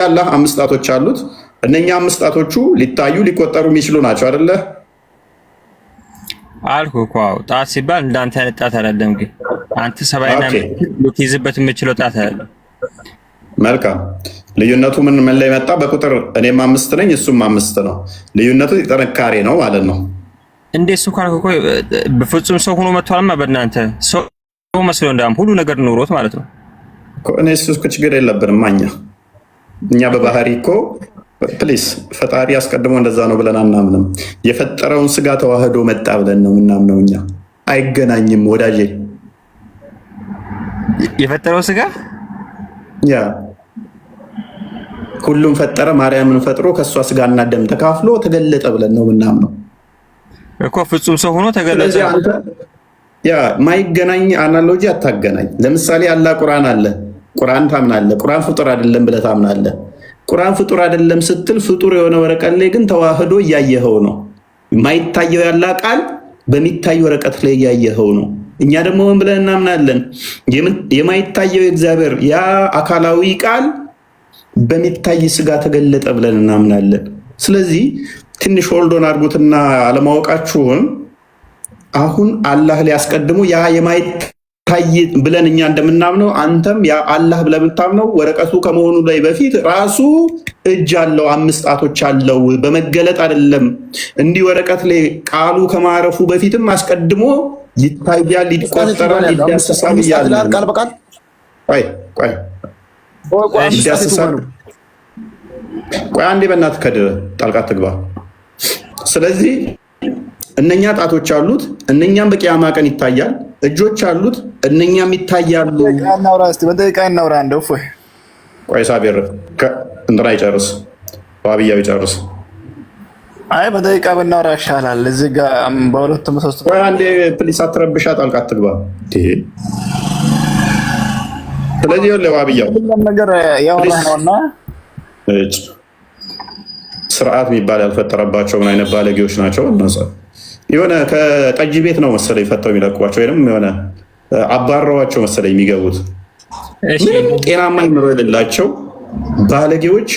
አላህ አምስት ጣቶች አሉት። እነኛ አምስት ጣቶቹ ሊታዩ ሊቆጠሩ የሚችሉ ናቸው አይደለ? አልኩ እኮ ጣት ሲባል እንዳንተ አይነት ጣት አይደለም። ግን አንተ ሰባይና ልትይዝበት የምችለው ጣት አይደለም። መልካም። ልዩነቱ ምን ላይ መጣ? በቁጥር እኔም አምስት ነኝ እሱም አምስት ነው። ልዩነቱ ጥንካሬ ነው ማለት ነው። እንዴ እሱ ካልኩ እኮ በፍጹም ሰው ሆኖ መጥቷልማ። በእናንተ ሰው መስሎ እንዳም ሁሉ ነገር ኑሮት ማለት ነው። እኔ እሱ ችግር የለብንም። እኛ በባህሪ እኮ ፕሊስ ፈጣሪ አስቀድሞ እንደዛ ነው ብለን አናምንም። የፈጠረውን ስጋ ተዋህዶ መጣ ብለን ነው ምናምነው። እኛ አይገናኝም ወዳጄ። የፈጠረው ስጋ ያ ሁሉም ፈጠረ፣ ማርያምን ፈጥሮ ከእሷ ስጋና ደም ተካፍሎ ተገለጠ ብለን ነው ምናምነው እኮ። ፍጹም ሰው ሆኖ ተገለጠ። ያ ማይገናኝ አናሎጂ አታገናኝ። ለምሳሌ አላህ ቁርአን አለ፣ ቁርአን ታምናለህ። ቁርአን ፍጡር አይደለም ብለህ ታምናለህ። ቁርአን ፍጡር አይደለም ስትል ፍጡር የሆነ ወረቀት ላይ ግን ተዋህዶ እያየኸው ነው። የማይታየው ያላ ቃል በሚታይ ወረቀት ላይ እያየኸው ነው። እኛ ደግሞ ምን ብለን እናምናለን? የማይታየው እግዚአብሔር ያ አካላዊ ቃል በሚታይ ስጋ ተገለጠ ብለን እናምናለን። ስለዚህ ትንሽ ሆልዶን አድርጉትና አለማወቃችሁን አሁን አላህ ሊያስቀድሙ ያ የማይታይ ብለን እኛ እንደምናምነው አንተም ያ አላህ ብለህ የምታምነው ወረቀቱ ከመሆኑ ላይ በፊት ራሱ እጅ አለው፣ አምስት ጣቶች አለው። በመገለጥ አይደለም። እንዲህ ወረቀት ላይ ቃሉ ከማረፉ በፊትም አስቀድሞ ይታያል፣ ይቆጠራል፣ ይዳሰሳል እያለ ቃል በቃል ቆይ አንዴ በእናትህ ከድረ ጣልቃ ትግባ። ስለዚህ እነኛ ጣቶች አሉት፣ እነኛም በቂያማ ቀን ይታያል። እጆች አሉት፣ እነኛም ይታያሉ። ቆይ ሳቢር እንትና ይጨርስ፣ ባብያው ይጨርስ። አይ በደቂቃ ብናወራ ይሻላል። እዚህ ጋር በሁለቱም ሶስት ቆይ አንዴ ፕሊስ፣ አትረብሻ፣ ጣልቃ ትግባ። ስለዚህ ለባብያው ነገር ያወራ ነውና ስርዓት የሚባል ያልፈጠረባቸው ምን አይነት ባለጌዎች ናቸው። የሆነ ከጠጅ ቤት ነው መሰለኝ ፈተው የሚለቋቸው፣ ወይም የሆነ አባረዋቸው መሰለኝ የሚገቡት። ምንም ጤናማ ኑሮ የሌላቸው ባለጌዎች፣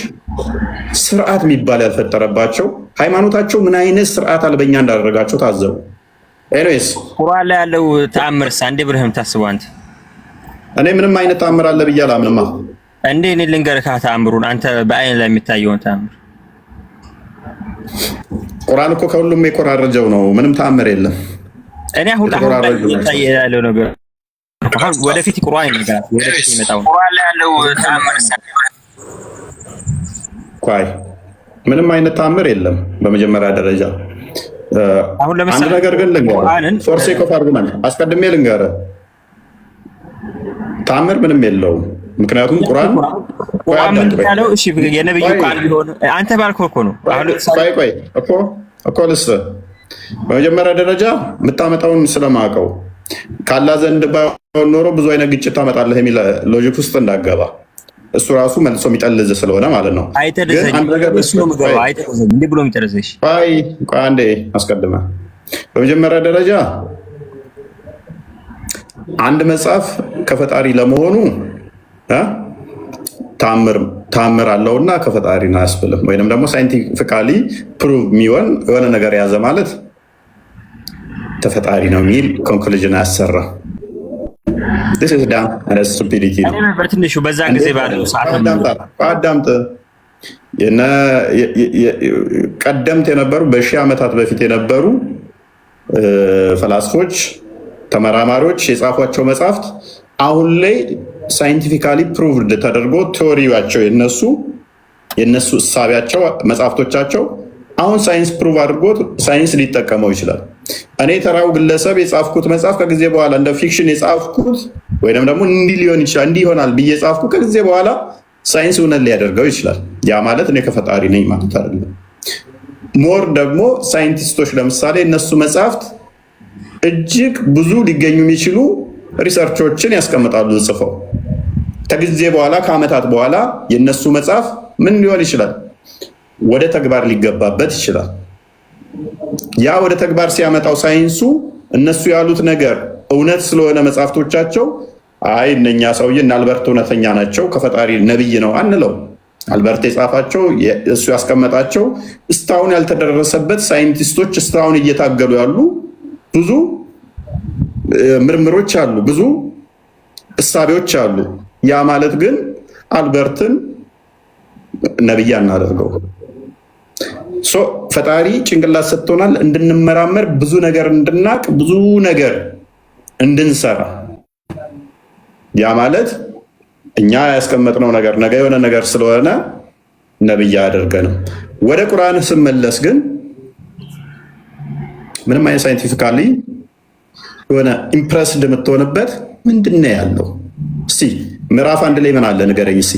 ስርዓት የሚባል ያልፈጠረባቸው፣ ሃይማኖታቸው ምን አይነት ስርዓት አልበኛ እንዳደረጋቸው ታዘቡ። ኤኒዌይስ ቁርአን ላይ ያለው ተአምርስ አንዴ ብለህም ታስበው አንተ። እኔ ምንም አይነት ተአምር አለ ብዬ አላምንማ። እንዴ እኔ ልንገርህ ተአምሩን፣ አንተ በአይን ላይ የሚታየውን ተአምር። ቁርአን እኮ ከሁሉም የኮራረጀው ነው። ምንም ተአምር የለም። እኔ አሁን ያለው ነገር ወደፊት ቁርአን ይነግራል። ወደፊት ይመጣው ቁርአን ላይ ያለው ተአምር ቆይ ምንም አይነት ተአምር የለም። በመጀመሪያ ደረጃ አሁን ለምሳሌ አንድ ነገር ግን ልንገርህ፣ ፎር ሴክ ኦፍ አርጉመንት አስቀድሜ ልንገርህ፣ ተአምር ምንም የለውም። ምክንያቱም ቁርአን ያለው እሺ የነብዩ ቃል ቢሆን አንተ ባልከው እኮ ነው። ቆይ እኮ ልስጥህ። በመጀመሪያ ደረጃ የምታመጣውን ስለማውቀው ካላ ዘንድ ባይሆን ኖሮ ብዙ አይነት ግጭት ታመጣለህ የሚል ሎጂክ ውስጥ እንዳገባ እሱ ራሱ መልሶ የሚጠልዝ ስለሆነ ማለት ነው። አንዴ አስቀድመህ በመጀመሪያ ደረጃ አንድ መጽሐፍ ከፈጣሪ ለመሆኑ ታምር አለውና ከፈጣሪ ነው አያስብልም። ወይንም ደግሞ ሳይንቲፊካሊ ፕሩቭ የሚሆን የሆነ ነገር የያዘ ማለት ተፈጣሪ ነው የሚል ኮንክሉዥን አያሰራ። ስቱፒዲቲ ነው። በትንሹ በዛ ጊዜ ባለው አዳምጥ። ቀደምት የነበሩ በሺህ ዓመታት በፊት የነበሩ ፈላስፎች፣ ተመራማሪዎች የጻፏቸው መጽሐፍት አሁን ላይ ሳይንቲፊካሊ ፕሩቭድ ተደርጎ ቴዎሪያቸው የነሱ እሳቢያቸው መጽሐፍቶቻቸው አሁን ሳይንስ ፕሩቭ አድርጎት ሳይንስ ሊጠቀመው ይችላል። እኔ ተራው ግለሰብ የጻፍኩት መጽሐፍ ከጊዜ በኋላ እንደ ፊክሽን የጻፍኩት ወይም ደግሞ እንዲህ ሊሆን ይችላል እንዲህ ይሆናል ብዬ ጻፍኩት ከጊዜ በኋላ ሳይንስ እውነት ሊያደርገው ይችላል። ያ ማለት እኔ ከፈጣሪ ነኝ ማለት አይደለም። ሞር ደግሞ ሳይንቲስቶች ለምሳሌ እነሱ መጽሐፍት እጅግ ብዙ ሊገኙ የሚችሉ ሪሰርቾችን ያስቀምጣሉ ጽፈው። ከጊዜ በኋላ ከዓመታት በኋላ የነሱ መጽሐፍ ምን ሊሆን ይችላል? ወደ ተግባር ሊገባበት ይችላል። ያ ወደ ተግባር ሲያመጣው ሳይንሱ እነሱ ያሉት ነገር እውነት ስለሆነ መጽሐፍቶቻቸው አይ እነኛ ሰውዬ እና አልበርት እውነተኛ ናቸው ከፈጣሪ ነብይ ነው አንለው። አልበርት የጻፋቸው እሱ ያስቀመጣቸው እስካሁን ያልተደረሰበት ሳይንቲስቶች እስካሁን እየታገሉ ያሉ ብዙ ምርምሮች አሉ፣ ብዙ እሳቤዎች አሉ። ያ ማለት ግን አልበርትን ነብይ አናደርገው። ፈጣሪ ጭንቅላት ሰጥቶናል እንድንመራመር፣ ብዙ ነገር እንድናቅ፣ ብዙ ነገር እንድንሰራ። ያ ማለት እኛ ያስቀመጥነው ነገር ነገ የሆነ ነገር ስለሆነ ነብይ አያደርገንም። ወደ ቁርአን ስመለስ ግን ምንም አይነት ሳይንቲፊካሊ የሆነ ኢምፕረስድ የምትሆንበት ምንድን ነው ያለው? እስቲ ምዕራፍ 1 ላይ ምን አለ ንገረኝ እስቲ።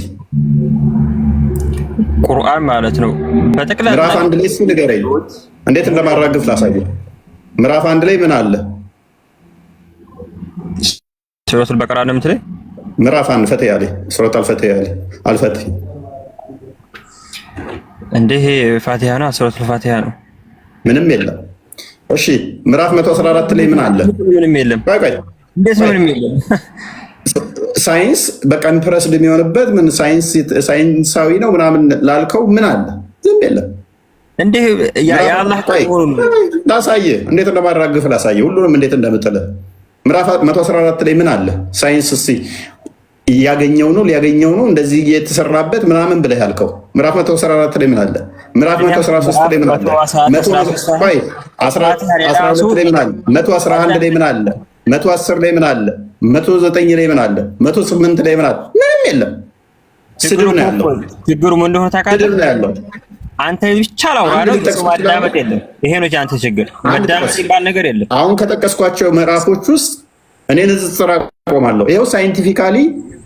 ቁርአን ማለት ነው በጠቅላላ ምዕራፍ 1 ላይ እስቲ ንገረኝ፣ እንዴት እንደማራግፍ ላሳየ። ምዕራፍ 1 ላይ ምን አለ? ሱረቱል በቀራ ነው የምትለኝ? ምዕራፍ 1 ፈትህ ያለ ሱረቱል ፈትህ ያለ አልፈትህ እንዴ? ፋቲሃ ነው፣ ሱረቱል ፋቲሃ ነው። ምንም የለም። እሺ ምዕራፍ 114 ላይ ምን አለ? ምንም የለም። እንዴት ነው ምንም የለም? ሳይንስ በቃ ኢምፕረስድ የሚሆንበት ምን ሳይንሳዊ ነው ምናምን ላልከው ምን አለ? ዝም የለም። እንዴ የአላህ ቃል ላሳየህ፣ እንዴት እንደማራግፍ ላሳየህ፣ ሁሉንም እንዴት እንደምጥልህ። ምዕራፍ 114 ላይ ምን አለ? ሳይንስ እስኪ እያገኘው ነው ሊያገኘው ነው እንደዚህ የተሰራበት ምናምን ብለህ ያልከው ምዕራፍ 114 ላይ ምን አለ? ምዕራፍ 113 ላይ ምን አለ? 112 ላይ ምን አለ? 111 ላይ ምን አለ? 110 ላይ ምን አለ? 109 ላይ ምን አለ? 108 ላይ ምን አለ? ምንም የለም። ስድብ ነው ያለው። ችግሩ ምን እንደሆነ ታውቃለህ? ስድብ ነው ያለው። አንተ ብቻ ላውራ ነው፣ ማዳመጥ የለም። ይሄ ነው አንተ ችግር። ማዳመጥ ሲባል ነገር የለም። አሁን ከጠቀስኳቸው ምዕራፎች ውስጥ እኔ ንጽጽር አቆማለሁ። ይኸው ሳይንቲፊካሊ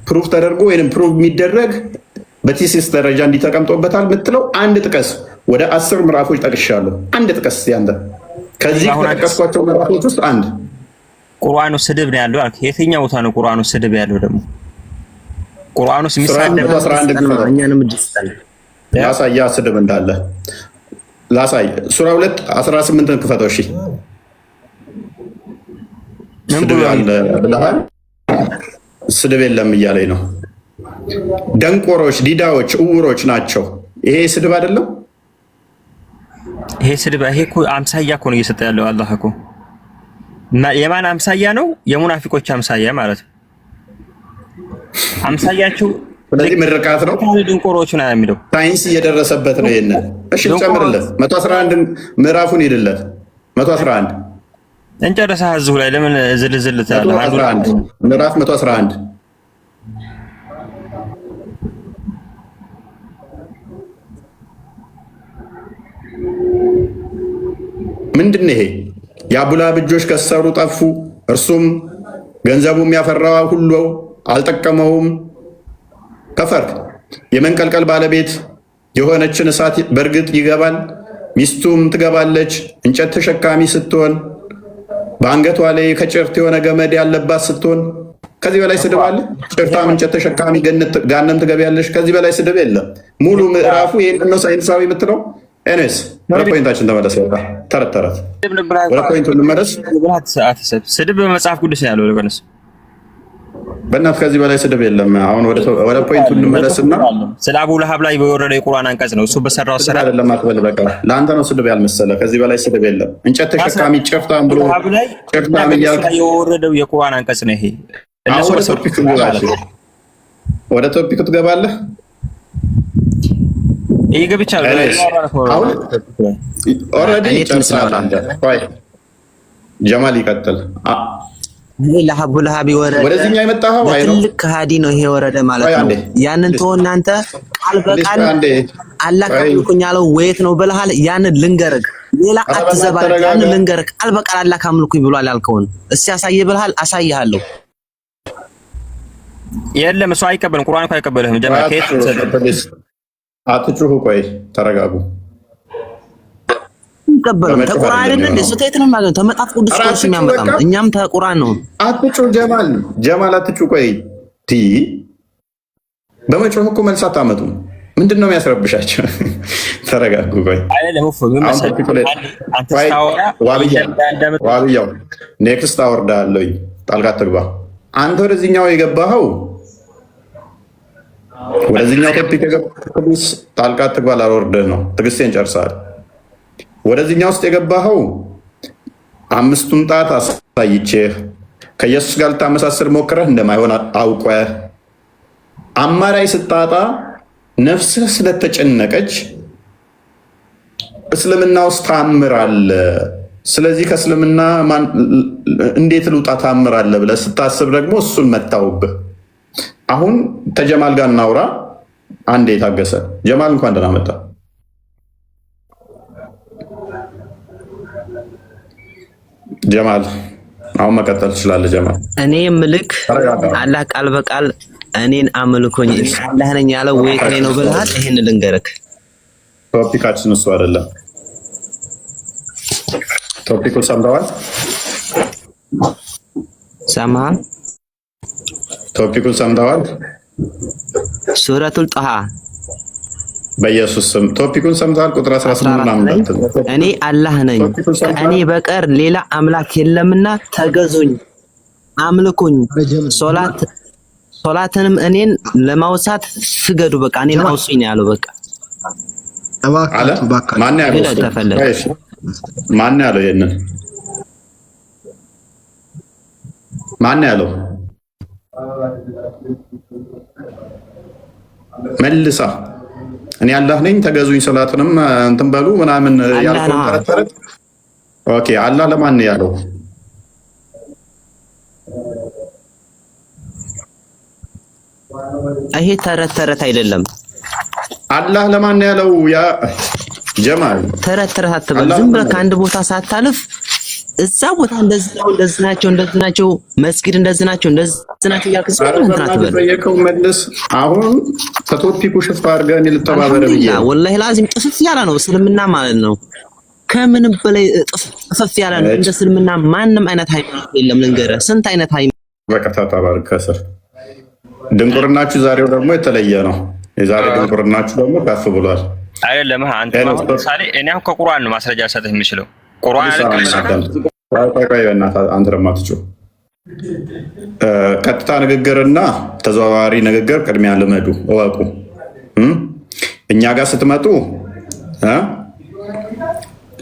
ፕሩፍ ተደርጎ ወይም ፕሩፍ የሚደረግ በቲሲስ ደረጃ እንዲተቀምጦበታል የምትለው አንድ ጥቀስ። ወደ 10 ምዕራፎች ጠቅሻለሁ። አንድ ጥቀስ ያንተ ከዚህ ከጠቀስኳቸው ምዕራፎች ውስጥ አንድ። ቁርአኑ ስድብ ነው ያለው አልክ። የትኛው ቦታ ነው ቁርአኑ ስድብ ያለው? ደግሞ ቁርአኑ የሚሳደብ እኛንም ድስታል ላሳያ ስድብ እንዳለ ላሳይ። ሱራ 2 18ን ክፈተው። እሺ ስድብ ያለ ብለሃል። ስድብ የለም እያለኝ ነው። ደንቆሮች፣ ዲዳዎች፣ እውሮች ናቸው። ይሄ ስድብ አይደለም። ይሄ ስድብ ይሄ እኮ አምሳያ እኮ ነው እየሰጠ ያለው አላህ እኮ። የማን አምሳያ ነው? የሙናፊቆች አምሳያ ማለት ነው። አምሳያቸው ስለዚህ ምርቃት ነው። ድንቆሮች ነው የሚለው ሳይንስ እየደረሰበት ነው። ይሄንን እሺ ጨምርለት። 111 ምዕራፉን ሄድለት 111 እንጨረሳ። እዚሁ ላይ ለምን ዝልዝል ታለ? ምዕራፍ 111 ምንድን ነው ይሄ? የአቡላብ እጆች ከሰሩ ጠፉ፣ እርሱም ገንዘቡም ያፈራው ሁሉ አልጠቀመውም። ከፈርክ የመንቀልቀል ባለቤት የሆነችን እሳት በእርግጥ ይገባል፣ ሚስቱም ትገባለች። እንጨት ተሸካሚ ስትሆን በአንገቷ ላይ ከጭርት የሆነ ገመድ ያለባት ስትሆን። ከዚህ በላይ ስድብ አለ? ጭርታም እንጨት ተሸካሚ ገሃነም ትገቢያለሽ። ከዚህ በላይ ስድብ የለም። ሙሉ ምዕራፉ ይሄን ነው ሳይንሳዊ የምትለው። ኤኒዌይስ ወደ ፖይንታችን ተመለስ። ተረት ተረት ወደ ፖይንቱ እንመለስ። ስድብ በመጽሐፍ ቅዱስ ያለው ለቀነስ በእናት ከዚህ በላይ ስድብ የለም። አሁን ወደ ፖይንቱ እንመለስና ስለ አቡ ለሀብ ላይ በወረደ የቁርአን አንቀጽ ነው እሱ በሰራው ስራ አይደለም አትበል። በቃ ለአንተ ነው ስድብ ያልመሰለ። ከዚህ በላይ ስድብ የለም። እንጨት ተሸካሚ ጭፍታም ብሎ ጭፍታም እያልክ የወረደው የቁርአን አንቀጽ ነው ይሄ። ወደ ቶፒክ ትገባለህ። ይሄ ገብቻለሁ። ኦልሬዲ ጀማል ይቀጥል። ለሀቡ ለሀብ ይወረደ ወደዚህኛው የመጣኸው ትልቅ ከሃዲ ነው ይሄ ወረደ ማለት ነው። ያንን ተወው እናንተ ቃል በቃል አላህ ካምልኩኝ ያለው ወይት ነው ብለሃል። ያንን ልንገርህ፣ ሌላ አትዘባል። ያንን ልንገርህ፣ ቃል በቃል አላህ ካምልኩኝ ብሏል ያልከውን እስኪ አሳይ ብለሃል። አሳይሃለሁ። የለም እሱ አይቀበልም። ቁርአን እኮ አይቀበልህም። ጀማዓ ከየት አትጩሁ። ቆይ ተረጋጉ። ይቀበልም ተቁርአን አይደል እንዴ? ሶቴት ነው ማለት ተመጣፍ ቅዱስ ቁርአን የሚያመጣም እኛም ተቁርአን ነው። አትጩሁ ጀማል አትጩሁ። ቆይ በመጮህ እኮ መልስ አታመጡም። ምንድን ነው የሚያስረብሻቸው? ተረጋጉ። ቆይ ዋብያው ኔክስት አወርዳለሁ። ጣልቃ ትግባ። አንተ ወደዚህኛው የገባኸው ወደዚህኛው ቶፒክ የገባሁት ጣልቃ አትግባ ላልወርድህ ነው። ትዕግስቴን ጨርሰሃል። ወደዚህኛው ውስጥ የገባኸው አምስቱን ጣት አሳይቼህ ከኢየሱስ ጋር ልታመሳስል ሞክረህ እንደማይሆን አውቀህ አማራጭ ስታጣ ነፍስህ ስለተጨነቀች እስልምና ውስጥ ታምር አለ፣ ስለዚህ ከእስልምና እንዴት ልውጣ ታምር አለ ብለህ ስታስብ ደግሞ እሱን መታውብህ። አሁን ተጀማል ጋር እናውራ። አንዴ የታገሰ ጀማል እንኳን ደህና መጣ። ጀማል አሁን መቀጠል ትችላለህ። ጀማል እኔ ምልክ አላህ ቃል በቃል እኔን አምልኮኝ አላህ ነኝ ያለው ወይት ነው ብለሃል። ይሄን ልንገርክ፣ ቶፒካችን እሱ አይደለም። ቶፒኩን ሰምተዋል? ሰማህ? ቶፒኩን ሰምተዋል? ሱረቱል ጣሃ በኢየሱስ ስም ቶፒኩን ሰምተዋል? ቁጥር 18 እኔ አላህ ነኝ ከእኔ በቀር ሌላ አምላክ የለምና ተገዙኝ፣ አምልኩኝ፣ ሶላትንም እኔን ለማውሳት ስገዱ፣ በቃ እኔን አውሱኝ ያለው። በቃ ማን ያለው? ይሄንን ማን ያለው? መልሳ እኔ አላህ ነኝ ተገዙኝ፣ ሶላትንም እንትን በሉ ምናምን ያልከው ተረተረት። ኦኬ አላህ ለማን ነው ያለው? ይሄ ተረት ተረት አይደለም። አላህ ለማን ነው ያለው? ያ ጀማል ተረት ተረት አትበል። ዝም ብለህ ከአንድ ቦታ ሳታልፍ እዛ ቦታ እንደዚህ ነው፣ እንደዚህ ናቸው፣ እንደዚህ ናቸው፣ መስጊድ እንደዚህ ናቸው፣ እንደዚህ ናቸው እያልክ ዝም ብለህ እንትን አትበል። ጠየቀው መልስ። አሁን ከቶፒኩ ሽፍ አድርገህ እኔ ልተባበረ ብዬ ወላሂ ላዚም ጥፍፍ ያለ ነው እስልምና ማለት ነው። ከምንም በላይ ጥፍፍ ያለ ነው። እንደ እስልምና ማንም አይነት ሃይማኖት የለም። ልንገርህ ስንት አይነት ሃይማኖት በቀጥታ ተባረክ ከስር ድንቁርናችሁ ዛሬው ደግሞ የተለየ ነው። የዛሬ ድንቁርናችሁ ደግሞ ከፍ ብሏል። አይደለም አንተ ለምሳሌ እኔ አሁን ከቁርአን ነው ማስረጃ ሰጥህ የምችለው። ቁርአን አንተ ደግሞ አትችው። ቀጥታ ንግግርና ተዘዋዋሪ ንግግር ቅድሚያ ልመዱ፣ እወቁ። እኛ ጋር ስትመጡ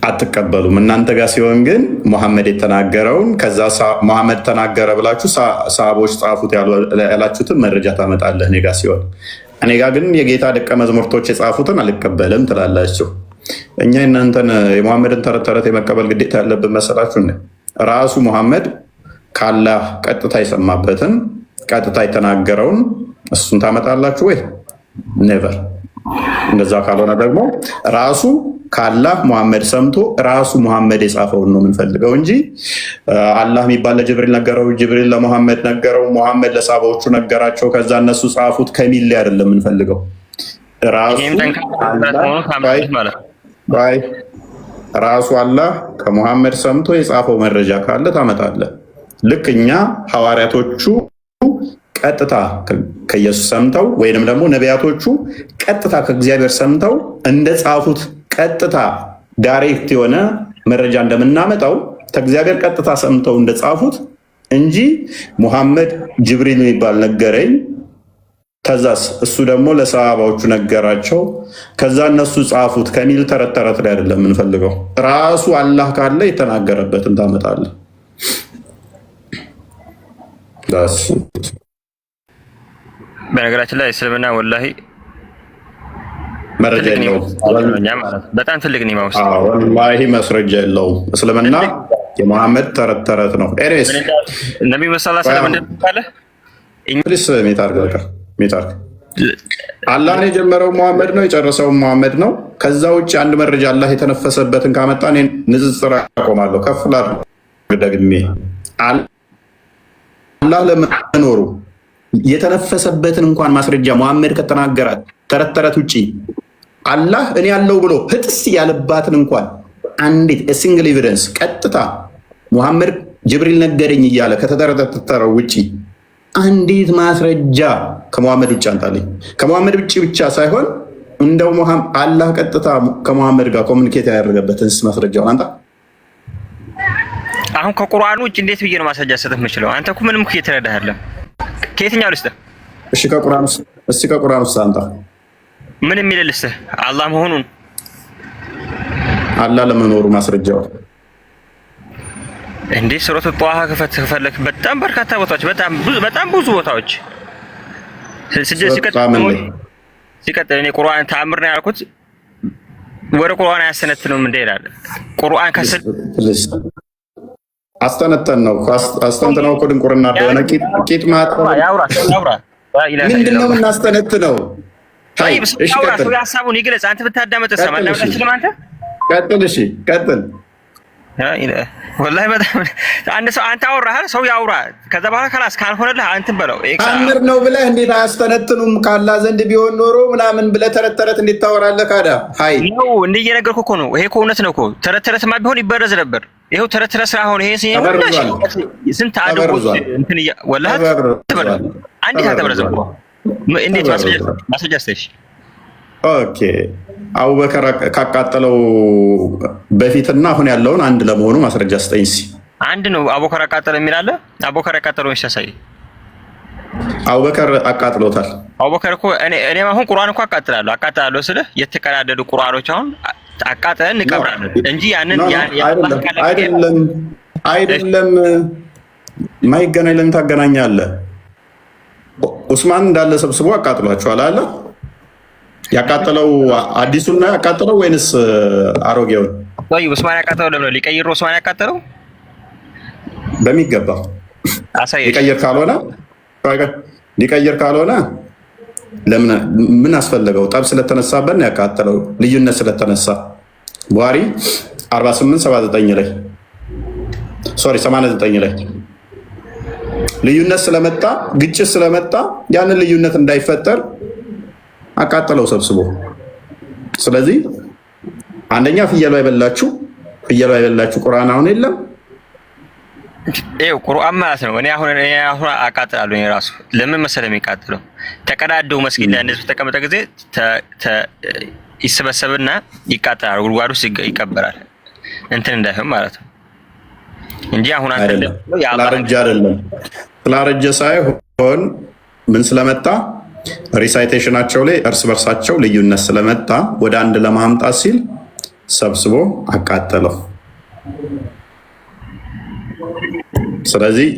አትቀበሉም። እናንተ ጋር ሲሆን ግን መሐመድ የተናገረውን ከዛ መሐመድ ተናገረ ብላችሁ ሰሃቦች ጻፉት ያላችሁትን መረጃ ታመጣለህ። እኔ ጋር ሲሆን እኔ ጋር ግን የጌታ ደቀ መዝሙርቶች የጻፉትን አልቀበልም ትላላችሁ። እኛ እናንተን የመሐመድን ተረት ተረት የመቀበል ግዴታ ያለብን መሰላችሁ? ራሱ መሐመድ ካላህ ቀጥታ የሰማበትን ቀጥታ የተናገረውን እሱን ታመጣላችሁ ወይ? ኔቨር። እንደዛ ካልሆነ ደግሞ ራሱ ካላህ መሐመድ ሰምቶ ራሱ መሐመድ የጻፈውን ነው የምንፈልገው እንጂ አላህ የሚባል ለጅብሪል ነገረው፣ ጅብሪል ለመሐመድ ነገረው፣ መሐመድ ለሳባዎቹ ነገራቸው፣ ከዛ እነሱ ጻፉት ከሚል ላይ አይደለም የምንፈልገው። ራሱ አላህ ከመሐመድ ሰምቶ የጻፈው መረጃ ካለ ታመጣለህ። ልክ እኛ ሐዋርያቶቹ ቀጥታ ከኢየሱስ ሰምተው ወይንም ደግሞ ነቢያቶቹ ቀጥታ ከእግዚአብሔር ሰምተው እንደጻፉት ቀጥታ ዳይሬክት የሆነ መረጃ እንደምናመጣው ከእግዚአብሔር ቀጥታ ሰምተው እንደጻፉት እንጂ ሙሐመድ ጅብሪል የሚባል ነገረኝ፣ ከዛስ እሱ ደግሞ ለሰሃባዎቹ ነገራቸው፣ ከዛ እነሱ ጻፉት ከሚል ተረት ተረት ላይ አይደለም የምንፈልገው። ራሱ አላህ ካለ የተናገረበትን ታመጣለህ። በነገራችን ላይ እስልምና ወላሂ መረጃ የለውም። በጣም ትልቅ ኒማ ውስጥ ወላሂ መስረጃ የለውም። እስልምና የመሐመድ ተረት ተረት ነው። ኤኒዌይስ ነብዩ ሰለላሁ ዐለይሂ ወሰለም እንደተባለ ኢንግሊዝ ሜታርክ አላህ ነው የጀመረው መሐመድ ነው የጨረሰው መሐመድ ነው። ከዛ ውጭ አንድ መረጃ አላህ የተነፈሰበትን ካመጣ እኔ ንጽጽር አቆማለሁ። ከፍ ላድርግ ደግሜ አላህ ለመኖሩ የተነፈሰበትን እንኳን ማስረጃ መሐመድ ከተናገራት ተረት ተረት ውጭ አላህ እኔ ያለው ብሎ ህጥስ ያለባትን እንኳን አንዲት ሲንግል ኤቪደንስ ቀጥታ መሐመድ ጅብሪል ነገረኝ እያለ ከተተረተረው ውጭ አንዲት ማስረጃ ከመሐመድ ውጭ አንታለኝ። ከመሐመድ ውጭ ብቻ ሳይሆን እንደው አላህ ቀጥታ ከመሐመድ ጋር ኮሚኒኬት ያደረገበትን ማስረጃውን አንታ። አሁን ከቁርአን ውጭ እንዴት ብዬ ነው ማስረጃ ሰጥህ የምችለው? አንተ እኮ ምንም እኮ እየተረዳህ አይደለም። ከየትኛው ልስጥህ? እስኪ ከቁርአን ውስጥ አንተ ምን የሚልልስ አላህ መሆኑን አላህ ለመኖሩ ማስረጃው እንዴ ሱረቱ ጧሃ ከፈለክ በጣም በርካታ ቦታዎች በጣም ብዙ ቦታዎች ሲቀጥል እኔ ቁርአን ተአምር ነው ያልኩት ወደ ቁርአን አያስተነትነውም እንደ ይላል ቁርአን ከስል አስተንተነው እኮ ድንቁርና እንደሆነ ቂጥ ማጥፋት ያውራ ምንድነው የምናስተነትነው? እሺ ቀጥል፣ ሀሳቡን ይግለጽ። አንተ ብታዳመጥ ሰማና ወጣችልም አንተ ቀጥል። እሺ ቀጥል። ወላሂ በጣም አንድ ሰው አንተ አወራህ፣ ሰው ያውራ። ከዛ በኋላ ካላስ ካልሆነልህ አንተ በለው ተአምር ነው ብለህ እንዴት አያስተነትኑም? ካላ ዘንድ ቢሆን ኖሮ ምናምን ብለህ ተረት እንዴት ታወራለህ? ካዳ ሃይ ነው እንዴ እየነገርኩህ እኮ ነው። ይሄ እኮ እውነት ነው እኮ ተረተረትማ ቢሆን ይበረዝ ነበር። ይሄው ተረተረ ስላሆነ ይሄ ስንት አድርጎ እንትን ወላሂ ተበረዘ። አንዴ ተበረዘ እኮ እንዴት ማስረጃ ስተሽ ኦኬ አቡበከር ካቃጠለው በፊትና አሁን ያለውን አንድ ለመሆኑ ማስረጃ ስጠኝ። አንድ ነው። አቡበከር አቃጠለ የሚል አለ። አቡበከር አቃጠለው ይሻሳይ። አቡበከር አቃጥሎታል። አቡበከር እኮ እኔ አሁን ቁርአን እኮ አቃጥላለሁ ስለ የተቀዳደዱ ቁርአኖች አሁን አቃጠን እንቀብራለን እንጂ ያንን አይደለም ማይገናኝ ለምን ታገናኛለህ? ኡስማን እንዳለ ሰብስቦ አቃጥሏቸዋል አለ። ያቃጠለው አዲሱን ነው ያቃጠለው ወይንስ አሮጌውን? ወይ ኡስማን ያቃጠለው ለምን ሊቀይር ኡስማን ያቃጠለው በሚገባ ሊቀይር ካልሆነ ለምን ምን አስፈለገው? ጠብ ስለተነሳበት ነው ያቃጠለው። ልዩነት ስለተነሳ ቡሃሪ 4879 ላይ 89 ላይ ልዩነት ስለመጣ ግጭት ስለመጣ ያንን ልዩነት እንዳይፈጠር አቃጠለው ሰብስቦ። ስለዚህ አንደኛ ፍየሉ አይበላችሁ ቁርአን አሁን የለም። ይኸው ቁርአን ማለት ነው። እኔ አሁን አቃጥላለሁ። እኔ ራሱ ለምን መሰለህ የሚቃጥለው ተቀዳደው መስጊድ ላይ እንደዚህ ተቀመጠ ጊዜ ይሰበሰብና ይቃጠላል፣ ጉድጓድ ውስጥ ይቀበራል። እንትን እንዳይሆን ማለት ነው እንጂ አሁን አይደለም ስላረጀ ሳይሆን ምን ስለመጣ ሪሳይቴሽናቸው ላይ እርስ በርሳቸው ልዩነት ስለመጣ ወደ አንድ ለማምጣት ሲል ሰብስቦ አቃጠለው። ስለዚህ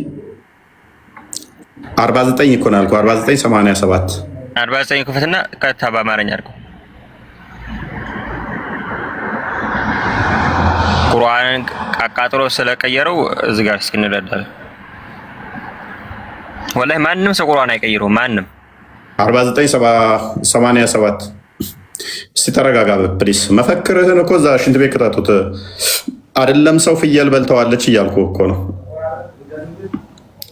49 እኮ ነው ያልኩህ። 4987 49 ክፍትና ቀጥታ በአማርኛ አድርገው ቁርአንን አቃጥሎ ስለቀየረው እዚህ ጋር እስኪ እንረዳለን። ወላሂ ማንም ሰው ቁርአን አይቀይረውም ማንም 4987 እስቲ ተረጋጋ ፕሊስ። መፈክርህን እኮ እዛ ሽንት ቤት ቅጣቱት አይደለም። ሰው ፍየል በልተዋለች እያልኩ እኮ ነው።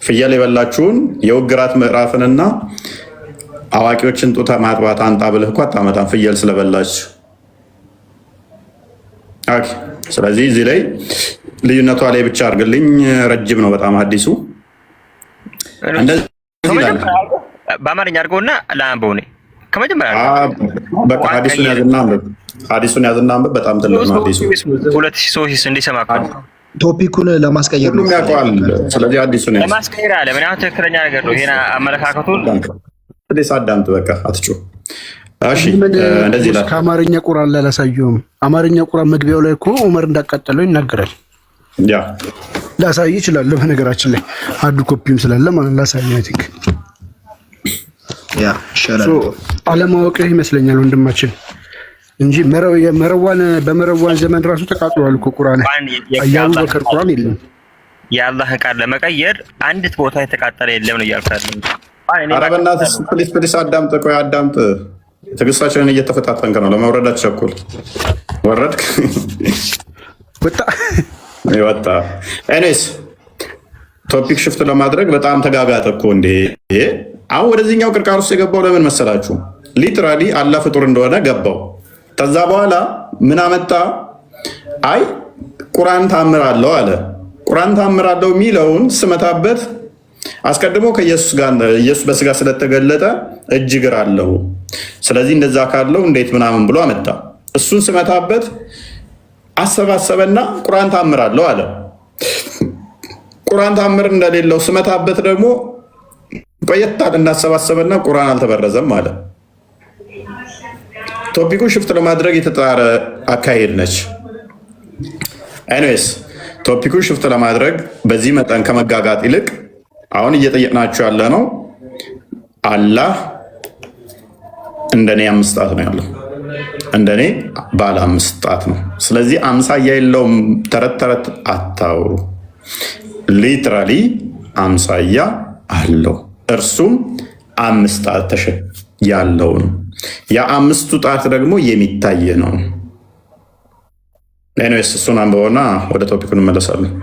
ፍየል የበላችሁን የውግራት ምዕራፍንና አዋቂዎችን ጡት ማጥባት አንጣ ብልህ እኮ አታመጣም ፍየል ስለበላች። ኦኬ ስለዚህ እዚህ ላይ ልዩነቷ ላይ ብቻ አድርግልኝ። ረጅም ነው በጣም አዲሱ በአማርኛ አድርገውና ለአንበው ነው ከመጀመሪያ በቃ ሐዲሱን ያዝና አንብብ። በጣም ትልቅ ነው ሐዲሱ 2003 እንዲሰማ ቶፒኩን ለማስቀየር ነው ያውቀዋል። ስለዚህ ሐዲሱን ለማስቀየር አለ ምን ያህል ትክክለኛ ነገር ነው ይሄን አመለካከቱን ስለዚህ አዳምጥ። በቃ አትጩህ። እሺ እንደዚህ ይላል። ከአማርኛ ቁርአን ላይ አላሳየውም። አማርኛ ቁርአን መግቢያው ላይ እኮ ዑመር እንዳቃጠለው ይናገራል። ያ ላሳይ ይችላል። በነገራችን ላይ አዱ ኮፒም ስላለ ማለት ላሳይ አይቲክ ያ ሸራቶ አለማወቅ ይመስለኛል ወንድማችን እንጂ በመረዋን ዘመን ራሱ ተቃጥሏል እኮ ቁርአን። የአቡበከር ቁርአን የለም። የአላህን ቃል ለመቀየር አንዲት ቦታ የተቃጠለ የለም ነው እያልኩት። ኧረ በእናትህ ፕሊስ አዳምጥ። ቆይ አዳምጥ። ትዕግስታችንን እየተፈታተንክ ነው። ለመውረድ አትቸኩል። ወረድክ ወጣ። ኤኒዌይስ ቶፒክ ሽፍት ለማድረግ በጣም ተጋጋጠ እኮ እንዴ። አሁን ወደዚህኛው ቅርቃር ውስጥ የገባው ለምን መሰላችሁ? ሊትራሊ አላህ ፍጡር እንደሆነ ገባው። ከዛ በኋላ ምን አመጣ? አይ ቁርአን ታምር አለው አለ። ቁርአን ታምር አለው የሚለውን ስመታበት አስቀድሞ ከኢየሱስ ጋር ኢየሱስ በስጋ ስለተገለጠ እጅ እግር አለው። ስለዚህ እንደዛ ካለው እንዴት ምናምን ብሎ አመጣ። እሱን ስመታበት አሰባሰበና ቁርአን ታምር አለው አለ። ቁርአን ታምር እንደሌለው ስመታበት ደግሞ ቆየት እናሰባሰበና ቁርአን አልተበረዘም አለ። ቶፒኩ ሽፍት ለማድረግ የተጣረ አካሄድ ነች። ኤኒዌይስ ቶፒኩ ሽፍት ለማድረግ በዚህ መጠን ከመጋጋጥ ይልቅ አሁን እየጠየቅናችሁ ያለ ነው አላህ እንደኔ 5 ጣት ነው ያለው፣ እንደኔ ባለ 5 ጣት ነው። ስለዚህ አምሳያ የለውም። ተረት አታውሩ። ሊትራሊ አምሳያ አለው። እርሱም 5 ጣት ያለው ነው። የ5ቱ ጣት ደግሞ የሚታይ ነው። ኤኒዌይስ እሱን አንብበውና ወደ ቶፒኩ እንመለሳለን።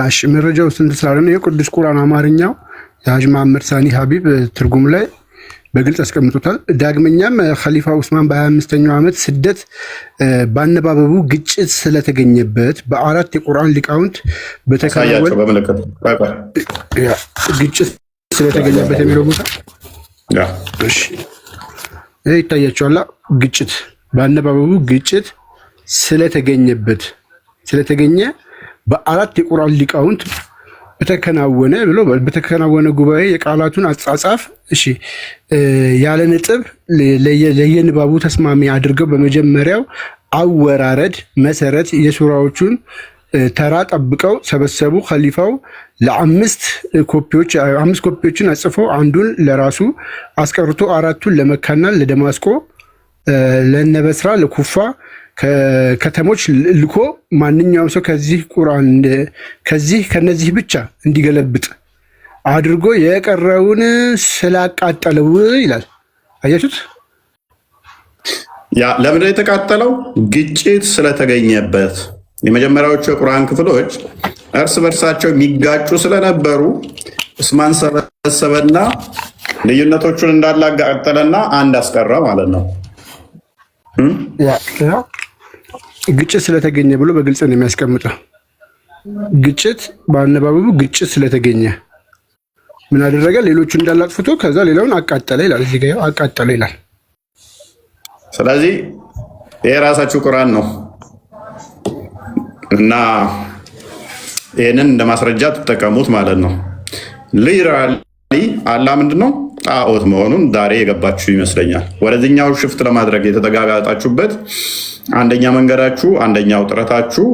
እሺ መረጃው ስንት ስላለ የቅዱስ ቁርአን አማርኛው የሀጅ መሐመድ ሳኒ ሀቢብ ትርጉም ላይ በግልጽ አስቀምጦታል። ዳግመኛም ኸሊፋ ዑስማን በ25ኛው ዓመት ስደት ባነባበቡ ግጭት ስለተገኘበት በ4 የቁርአን ሊቃውንት ግጭት ስለተገኘበት የሚለው ቦታ እሺ ይታያቸዋል። ግጭት ባነባበቡ ግጭት ስለተገኘ በ4 የቁርአን ሊቃውንት በተከናወነ ጉባኤ የቃላቱን አጻጻፍ ያለ ነጥብ ለየንባቡ ተስማሚ አድርገው በመጀመሪያው አወራረድ መሰረት የሱራዎቹን ተራ ጠብቀው ሰበሰቡ። ኸሊፋው ለ5 ኮፒዎችን አጽፈው አንዱን ለራሱ አስቀርቶ 4ቱን ለመካና ለደማስቆ ለነበስራ ለኩፋ ከተሞች ልኮ ማንኛውም ሰው ከነዚህ ብቻ እንዲገለብጥ አድርጎ የቀረውን ስላቃጠለው ይላል። አያችሁት? ለምንድን የተቃጠለው? ግጭት ስለተገኘበት። የመጀመሪያዎቹ የቁርአን ክፍሎች እርስ በርሳቸው የሚጋጩ ስለነበሩ ዑስማን ሰበሰበና ልዩነቶቹን እንዳላጋጠለና አንድ አስቀረ ማለት ነው። ግጭት ስለተገኘ ብሎ በግልጽ ነው የሚያስቀምጠው። ግጭት በአነባበቡ ግጭት ስለተገኘ ምን አደረገ? ሌሎቹ እንዳላጥፍቶ ከዛ ሌላውን አቃጠለ ይላል። እዚህ ጋር አቃጠለ ይላል። ስለዚህ ይሄ ራሳችሁ ቁርአን ነው እና ይህንን እንደ ማስረጃ ትጠቀሙት ማለት ነው። ሊራሊ አላህ ምንድነው ጣዖት መሆኑን ዛሬ የገባችሁ ይመስለኛል። ወደዚህኛው ሽፍት ለማድረግ የተጋጋጣችሁበት አንደኛ መንገዳችሁ፣ አንደኛው ጥረታችሁ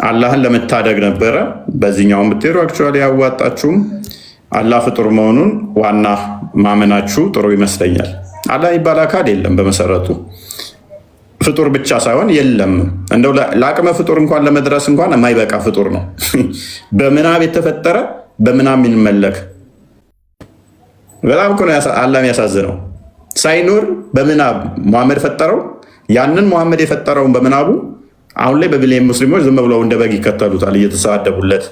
አላህን ለመታደግ ነበረ። በዚህኛው ብትሄዱ አክቹዋሊ ያዋጣችሁም አላህ ፍጡር መሆኑን ዋና ማመናችሁ ጥሩ ይመስለኛል። አላህ የሚባል አካል የለም። በመሰረቱ ፍጡር ብቻ ሳይሆን የለም። እንደው ለአቅመ ፍጡር እንኳን ለመድረስ እንኳን የማይበቃ ፍጡር ነው። በምናብ የተፈጠረ በምናብ የሚመለክ በጣም እኮ ነው አላህ የሚያሳዝነው። ሳይኖር በምናብ መሐመድ ፈጠረው። ያንን መሐመድ የፈጠረውን በምናቡ አሁን ላይ በቢሊየን ሙስሊሞች ዝም ብለው እንደ በግ ይከተሉታል እየተሳደቡለት።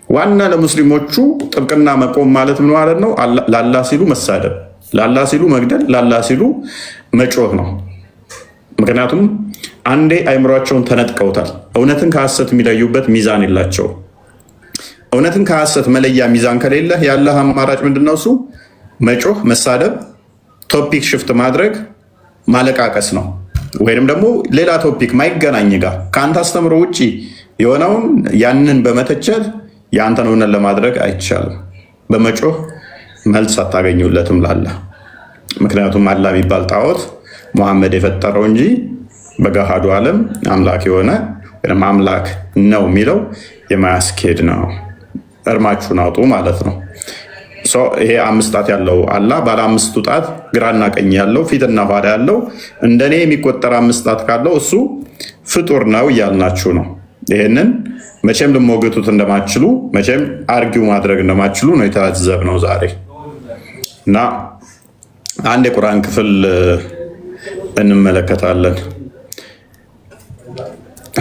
ዋና ለሙስሊሞቹ ጥብቅና መቆም ማለት ምን ማለት ነው? ላላህ ሲሉ መሳደብ፣ ላላህ ሲሉ መግደል፣ ላላህ ሲሉ መጮህ ነው። ምክንያቱም አንዴ አይምሯቸውን ተነጥቀውታል። እውነትን ከሐሰት የሚለዩበት ሚዛን የላቸው። እውነትን ከሐሰት መለያ ሚዛን ከሌለ ያለህ አማራጭ ምንድነው? እሱ መጮህ፣ መሳደብ፣ ቶፒክ ሽፍት ማድረግ፣ ማለቃቀስ ነው። ወይንም ደግሞ ሌላ ቶፒክ ማይገናኝ ጋር ከአንተ አስተምሮ ውጭ የሆነውን ያንን በመተቸት የአንተን እውነት ለማድረግ አይቻልም። በመጮህ መልስ አታገኙለትም ላላህ። ምክንያቱም አላህ የሚባል ጣዖት መሐመድ የፈጠረው እንጂ በገሃዱ ዓለም አምላክ የሆነ ወይም አምላክ ነው የሚለው የማያስኬድ ነው። እርማችሁን አውጡ ማለት ነው። ይሄ 5 ጣት ያለው አላህ ባለ 5ቱ ጣት ግራና ቀኝ ያለው ፊትና ኋላ ያለው እንደኔ የሚቆጠር 5 ጣት ካለው እሱ ፍጡር ነው እያልናችሁ ነው። ይህንን መቼም ልሞግቱት እንደማችሉ መቼም አርጊው ማድረግ እንደማችሉ ነው የተዘብነው ዛሬ። እና አንድ የቁርአን ክፍል እንመለከታለን።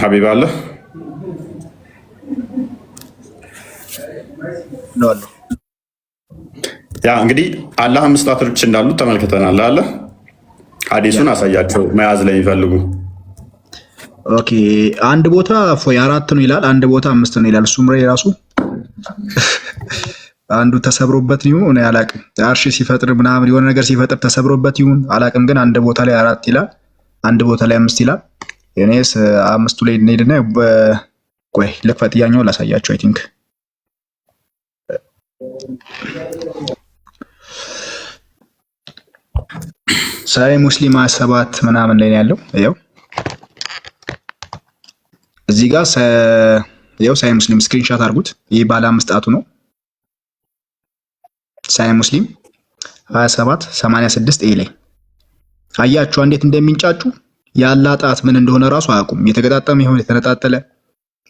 ሀቢብ አለ ያ እንግዲህ አላህ 5 ጣቶች እንዳሉት ተመልክተናል። አለ ሐዲሱን አሳያቸው መያዝ ላይ የሚፈልጉ። ኦኬ አንድ ቦታ 4 ነው ይላል፣ አንድ ቦታ 5 ነው ይላል። እሱም ራሱ አንዱ ተሰብሮበት ይሁን እኔ አላቅም። አርሽ ሲፈጥር ምናምን የሆነ ነገር ሲፈጥር ተሰብሮበት ይሁን አላቅም። ግን አንድ ቦታ ላይ 4 ይላል፣ አንድ ቦታ ላይ 5 ይላል። እኔስ 5ቱ ላይ እንሄድና ቆይ ልክፈት ያኛው ላሳያቸው። አይ ቲንክ ሳይ ሙስሊም 7 ምናምን ላይ ነው ያለው። ያው እዚህ ጋር ያው ሳይ ሙስሊም ስክሪንሾት አድርጉት። ይህ ባለ 5 ጣቱ ነው። ሳይ ሙስሊም 2786 ኤ ላይ አያችሁ እንዴት እንደሚንጫጩ። የአላህ ጣት ምን እንደሆነ ራሱ አያውቁም። የተገጣጠመ ይሆን የተነጣጠለ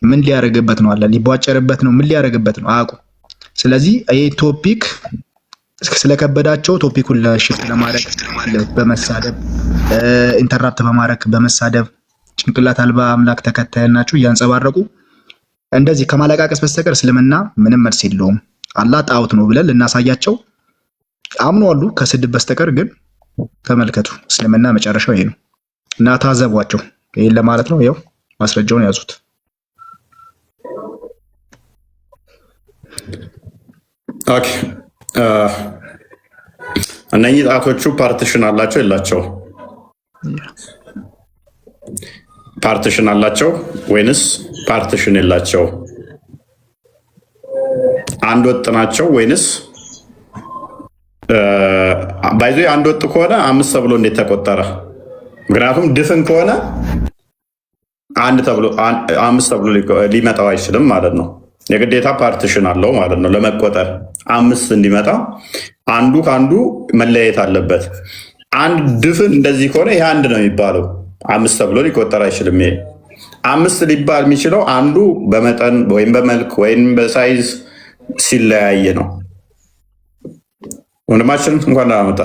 ምን ሊያረግበት ነው? አለ ሊቧጨርበት ነው? ምን ሊያረግበት ነው? አያውቁም። ስለዚህ ይሄ ቶፒክ ስለከበዳቸው ቶፒኩን ለሽፍት ለማድረግ በመሳደብ ኢንተራፕት በማድረግ በመሳደብ ጭንቅላት አልባ አምላክ ተከታይ ናቸው እያንጸባረቁ እንደዚህ ከማለቃቀስ በስተቀር እስልምና ምንም መልስ የለውም። አላህ ጣዖት ነው ብለን ልናሳያቸው አምነዋሉ ከስድብ በስተቀር። ግን ተመልከቱ እስልምና መጨረሻው ይሄ ነው እና ታዘቧቸው። ይሄን ለማለት ነው። ያው ማስረጃውን ያዙት። ኦኬ እነኚህ ጣቶቹ ፓርቲሽን አላቸው የላቸው? ፓርቲሽን አላቸው ወይንስ ፓርቲሽን የላቸው? አንድ ወጥ ናቸው ወይንስ ባይዞ አንድ ወጥ ከሆነ 5 ተብሎ እንዴት ተቆጠረ? ምክንያቱም ድፍን ከሆነ 1 ተብሎ 5 ተብሎ ሊመጣው አይችልም ማለት ነው። የግዴታ ፓርቲሽን አለው ማለት ነው ለመቆጠር 5 እንዲመጣ አንዱ ከአንዱ መለያየት አለበት። አንድ ድፍን እንደዚህ ከሆነ ይሄ 1 ነው የሚባለው፣ 5 ተብሎ ሊቆጠር አይችልም። ይሄ 5 ሊባል የሚችለው አንዱ በመጠን ወይም በመልክ ወይም በሳይዝ ሲለያየ ነው። ወንድማችን እንኳን አመጣ።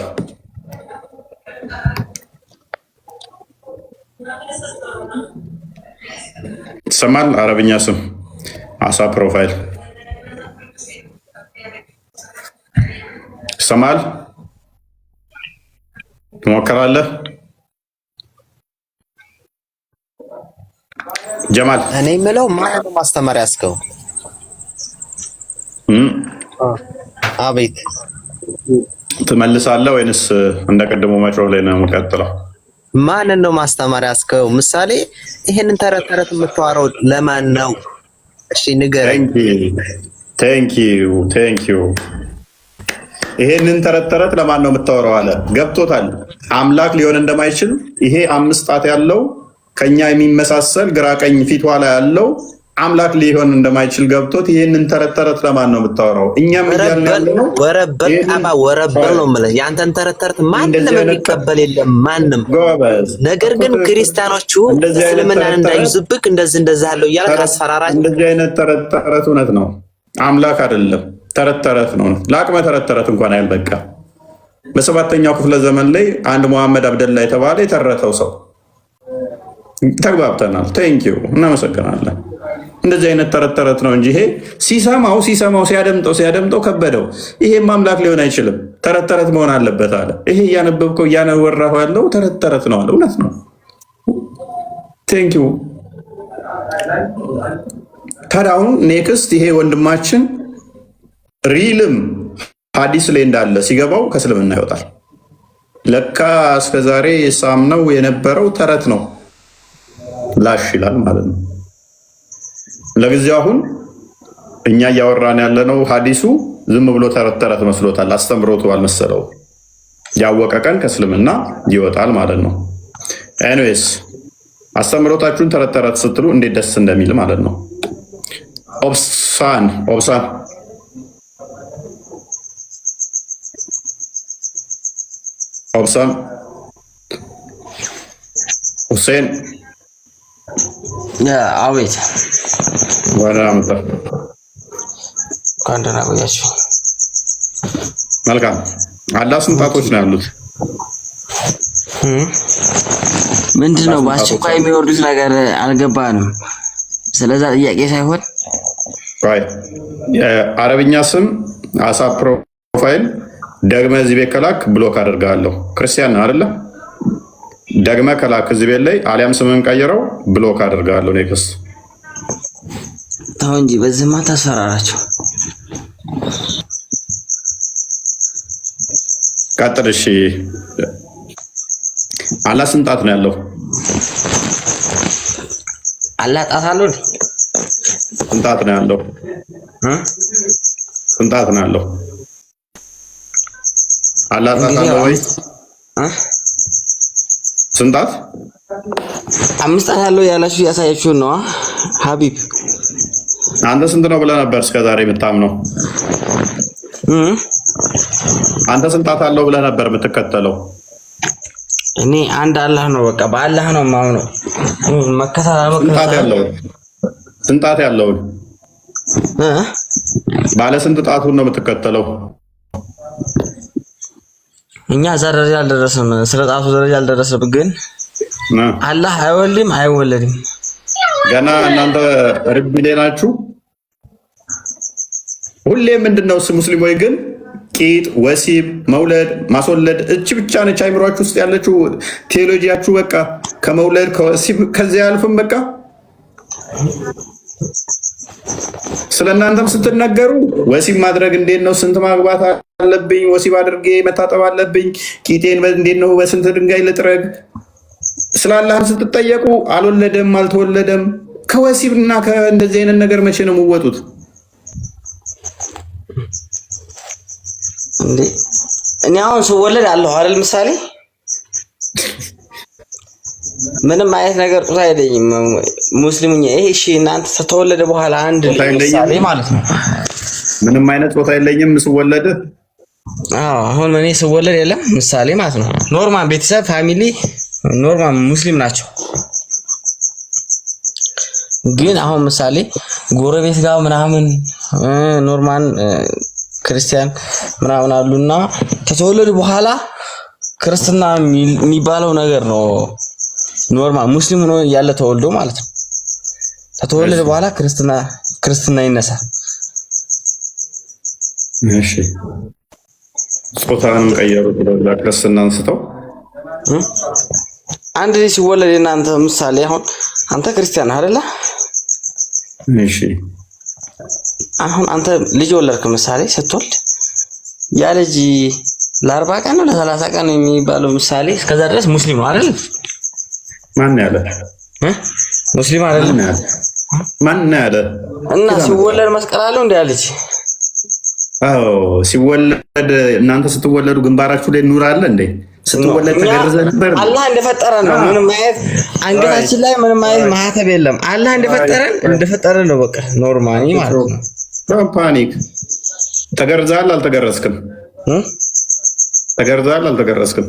ይሰማል? አረብኛ ስም አሳ ፕሮፋይል ይሰማል? ትሞክራለህ? ጀማል እኔ የምለው ማን ማስተማር ያስከው? አቤት ትመልሳለህ ወይንስ እንደቀደመው መጮህ ላይ ነው የምቀጥለው? ማንን ነው ማስተማር ያስከው? ምሳሌ ይሄንን ተረት ተረት የምታወራው ለማን ነው? እሺ ንገረኝ። ቴንክ ዩ። ይሄንን ተረት ተረት ለማን ነው የምታወራው አለ። ገብቶታል። አምላክ ሊሆን እንደማይችል ይሄ 5 ጣት ያለው ከኛ የሚመሳሰል ግራ ቀኝ ፊት ኋላ ያለው አምላክ ሊሆን እንደማይችል ገብቶት ይሄንን ተረት ተረት ለማን ነው የምታወራው? እኛም ያለው ወረበል ነው ማለት ያንተን ተረት ተረት ማንንም የሚቀበል የለም ማንም። ነገር ግን ክርስቲያኖቹ እስልምናን እንዳይዙብክ እንደዚህ ያለው እያለ ካስፈራራች እንደዚህ አይነት ተረት ተረት እውነት ነው። አምላክ አይደለም ተረት ተረት ነው። ለአቅመ ተረት ተረት እንኳን ያልበቃ በ7ኛው ክፍለ ዘመን ላይ አንድ መሐመድ አብደላ የተባለ የተረተው ሰው ተግባብተናል። ቴንኪው እናመሰግናለን። እንደዚህ አይነት ተረት ተረት ነው እንጂ ይሄ ሲሰማው ሲያደምጠው ከበደው። ይሄም አምላክ ሊሆን አይችልም ተረት ተረት መሆን አለበት አለ። ይሄ እያነበብከው እያነወራሁ ያለው ተረት ተረት ነው አለ። እውነት ነው። ቴንኪው። ታዲያ አሁን ኔክስት ይሄ ወንድማችን ሪልም ሐዲስ ላይ እንዳለ ሲገባው ከእስልምና ይወጣል። ለካ እስከዛሬ ሳምነው የነበረው ተረት ነው ላሽ ይላል ማለት ነው። ለጊዜው አሁን እኛ እያወራን ያለነው ሐዲሱ ዝም ብሎ ተረት ተረት መስሎታል፣ አስተምሮቱ አልመሰለው። ያወቀ ቀን ከእስልምና ይወጣል ማለት ነው። ኤኒዌይስ አስተምሮታችሁን ተረት ተረት ስትሉ እንዴት ደስ እንደሚል ማለት ነው። ኦብሳን ሁሴን አቤት ወራምታ ካንደና ቆያችሁ። መልካም አላህ ስንት ጣቶች ነው ያሉት? ምንድነው በአስቸኳይ የሚወርዱት ነገር አልገባንም። ስለዛ ጥያቄ ሳይሆን የአረብኛ ስም አሳ ፕሮፋይል ደግመህ እዚህ ቤት ከላክ ብሎክ አደርጋለሁ። ክርስቲያን አይደለ? ደግመህ ከላክ እዚህ ቤት ላይ አሊያም ስምን ቀይረው ብሎክ አደርጋለሁ። ኔክስት ተው እንጂ በዚህማ ታስፈራራቸው። ቀጥል። እሺ አላህ ስንት ጣት ነው ያለው? አላህ ጣት አለው። ስንት ጣት ነው ያለው? ስንት ጣት ነው ያለው? አላህ ጣት አለው ወይ? ስንት ጣት? 5 ጣት አለው ያላችሁ ያሳያችሁ ነው ሀቢብ። አንተ ስንት ነው ብለህ ነበር እስከዛሬ የምታምነው? አንተ ስንት ጣት አለው ብለህ ነበር የምትከተለው? እኔ አንድ አላህ ነው፣ በቃ በአላህ ነው የማምነው። ስንት ጣት ያለው ባለ ስንት ጣቱን ነው የምትከተለው? እኛ እዛ ደረጃ አልደረስንም፣ ስለ ጣቱ ደረጃ አልደረስንም። ግን አላህ አይወልድም አይወለድም። ገና እናንተ ርብሌ ናችሁ። ሁሌ ምንድነው ሙስሊሞች ግን ቂጥ፣ ወሲብ፣ መውለድ፣ ማስወለድ እቺ ብቻ ነች አይምሯችሁ ውስጥ ያለችው ቴዎሎጂያችሁ። በቃ ከመውለድ ከወሲብ ከዚያ ያልፍም። በቃ ስለናንተም ስትነገሩ ወሲብ ማድረግ እንዴት ነው? ስንት ማግባት አለብኝ? ወሲብ አድርጌ መታጠብ አለብኝ? ቂጤን እንዴት ነው በስንት ድንጋይ ልጥረግ? ስላላህም ስትጠየቁ አልወለደም አልተወለደም። ከወሲብ እና ከእንደዚህ አይነት ነገር መቼ ነው የምወጡት? እንዴ እኔ አሁን ስወለድ አለሁ አይደል? ምሳሌ ምንም አይነት ነገር ጡት አይለኝም ሙስሊሙኛ። ይሄ እሺ እናንተ ተተወለደ በኋላ አንድ ምሳሌ ማለት ነው ምንም አይነት ጡት አይለኝም ስወለድ። አሁን እኔ ስወለድ የለም ምሳሌ ማለት ነው ኖርማል ቤተሰብ ፋሚሊ ኖርማል ሙስሊም ናቸው። ግን አሁን ምሳሌ ጎረቤት ጋር ምናምን ኖርማል ክርስቲያን ምናምን አሉና ከተወለዱ በኋላ ክርስትና የሚባለው ነገር ነው ኖርማል ሙስሊም ሆኖ ያለ ተወልዶ ማለት ነው። ከተወለደ በኋላ ክርስትና ይነሳል። እሺ ጾታን ቀየሩ ብለው ክርስትና አንስተው አንድ ልጅ ሲወለድ እናንተ ምሳሌ አሁን አንተ ክርስቲያን አይደለ? እሺ አሁን አንተ ልጅ ወለድክ ምሳሌ ስትወልድ ያ ልጅ ለ40 ቀን ነው ለ30 ቀን የሚባለው ምሳሌ እስከዛ ድረስ ሙስሊም ነው አይደል? ማን ያለ ሙስሊም አይደል? ማን ያለ እና ሲወለድ መስቀል አለው እንዴ ልጅ? አዎ ሲወለድ እናንተ ስትወለዱ ግንባራችሁ ላይ ኑር አለ እንዴ? ስትወለድ ተገርዘ ነበር? አላህ እንደፈጠረን ነው። ምንም አይነት አንገታችን ላይ ምንም አይነት ማህተብ የለም። አላህ እንደፈጠረን ነው። በቃ ኖርማሊ ማለት ነው። ፓኒክ ተገርዛል አልተገረዝክም? ተገርዛል አልተገረዝክም?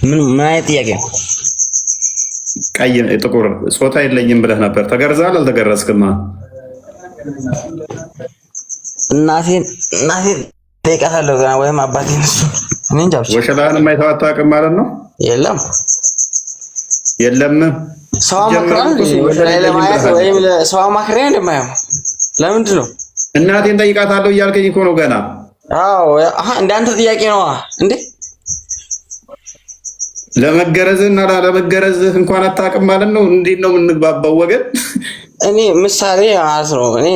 ምን አይነት ጥያቄ ነው? ቀይ ጥቁር ጾታ የለኝም ብለህ ነበር። ተገርዛል አልተገረዝክም? እናቴን ጠይቃታለሁ ገና ወይም አባቴን እሱ እኔ እንጃ ብቻ ወሸላንም አይተዋት አታውቅም ማለት ነው? የለም ሰው አማክራን ወሸላይ ለማየት ወይም ሰው አማክራን እንደማየው ለምንድን ነው እናቴን ጠይቃታለሁ እያልከኝ እኮ ነው ገና? አዎ እንዳንተ ጥያቄ ነው እንዴ? ለመገረዝና ላለመገረዝህ እንኳን አታውቅም ማለት ነው? እንዴት ነው የምንግባባው ወገን? እኔ ምሳሌ ማለት ነው እኔ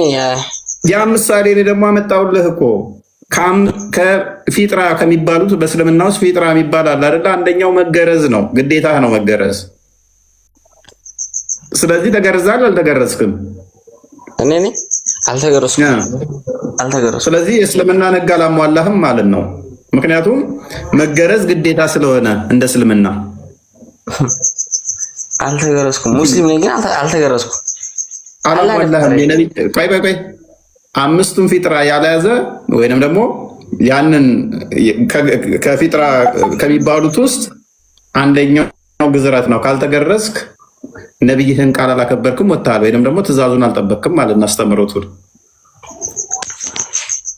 ያ ምሳሌ እኔ ደግሞ አመጣሁልህ እኮ ከፊጥራ ከሚባሉት በእስልምና ውስጥ ፊጥራ የሚባል አለ አይደል? አንደኛው መገረዝ ነው፣ ግዴታ ነው መገረዝ። ስለዚህ ተገርዛል አልተገረዝክም? እኔ አልተገረዝኩም። ስለዚህ የእስልምና ሕግ አላሟላህም ማለት ነው። ምክንያቱም መገረዝ ግዴታ ስለሆነ እንደ እስልምና አልተገረዝኩም። ሙስሊም ነኝ ግን አልተገረዝኩም። አላሟላህም። ቆይ አምስቱን ፊጥራ ያልያዘ ወይንም ደግሞ ያንን ከፊጥራ ከሚባሉት ውስጥ አንደኛው ግዝረት ነው። ካልተገረዝክ ነብይህን ቃል አላከበርክም ወጥተሃል፣ ወይንም ደግሞ ትእዛዙን አልጠበቅክም ማለት ነው። አስተምሮቱን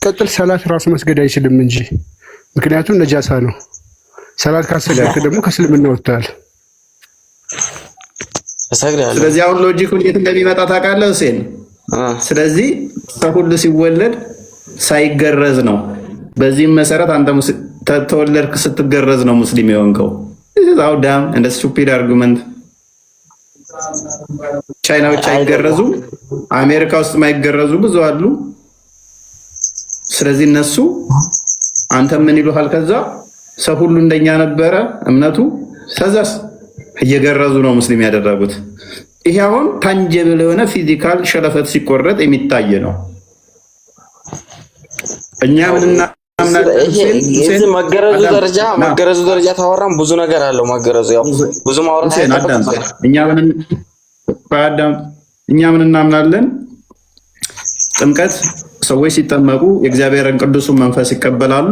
ቀጥል። ሰላት ራሱ መስገድ አይችልም እንጂ ምክንያቱም ነጃሳ ነው። ሰላት ካሰጋክ ደግሞ ከእስልምና ወጥተሃል። ስለዚህ አሁን ሎጂኩ እንዴት እንደሚመጣ ታውቃለህ ሁሴን? ስለዚህ ሁሉ ሲወለድ ሳይገረዝ ነው። በዚህም መሰረት አንተ ተወለድክ ስትገረዝ ነው ሙስሊም የሆንከው። ዳም እንደ ስቱፒድ አርጉመንት። ቻይናዎች አይገረዙ፣ አሜሪካ ውስጥ ማይገረዙ ብዙ አሉ። ስለዚህ እነሱ አንተ ምን ይሉሃል? ከዛ ሰው ሁሉ እንደኛ ነበረ እምነቱ፣ ከዛስ እየገረዙ ነው ሙስሊም ያደረጉት። ይሄ አሁን ታንጀብል የሆነ ፊዚካል ሸለፈት ሲቆረጥ የሚታይ ነው። እኛ ምንና ይሄ መገረዙ ደረጃ ታወራም ብዙ ነገር አለው። መገረዙ ያው ብዙ ማውራት አይደለም። እኛ ምን እናምናለን? ጥምቀት ሰዎች ሲጠመቁ የእግዚአብሔርን ቅዱሱን መንፈስ ይቀበላሉ።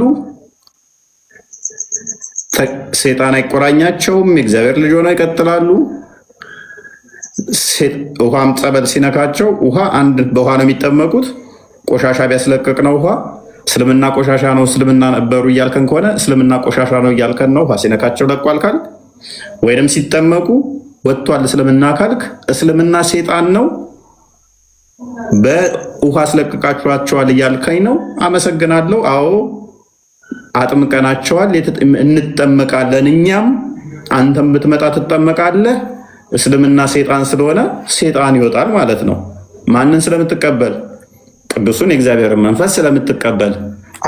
ሰይጣን አይቆራኛቸውም። የእግዚአብሔር ልጅ ሆነው ይቀጥላሉ። ውሃም ጸበል ሲነካቸው በውሃ ነው የሚጠመቁት። ቆሻሻ ቢያስለቅቅ ነው ውሃ። እስልምና ቆሻሻ ነው እስልምና ነበሩ እያልከን ከሆነ እስልምና ቆሻሻ ነው እያልከን ነው። ውሃ ሲነካቸው ለቋል ካልክ፣ ወይንም ሲጠመቁ ወጥቷል እስልምና ካልክ እስልምና ሰይጣን ነው በውሃ አስለቅቃችኋቸዋል እያልከኝ ነው። አመሰግናለሁ። አዎ አጥምቀናቸዋል፣ እንጠመቃለን። እኛም አንተም ብትመጣ ትጠመቃለህ። እስልምና ሰይጣን ስለሆነ ሰይጣን ይወጣል ማለት ነው። ማንን ስለምትቀበል? ቅዱሱን የእግዚአብሔርን መንፈስ ስለምትቀበል፣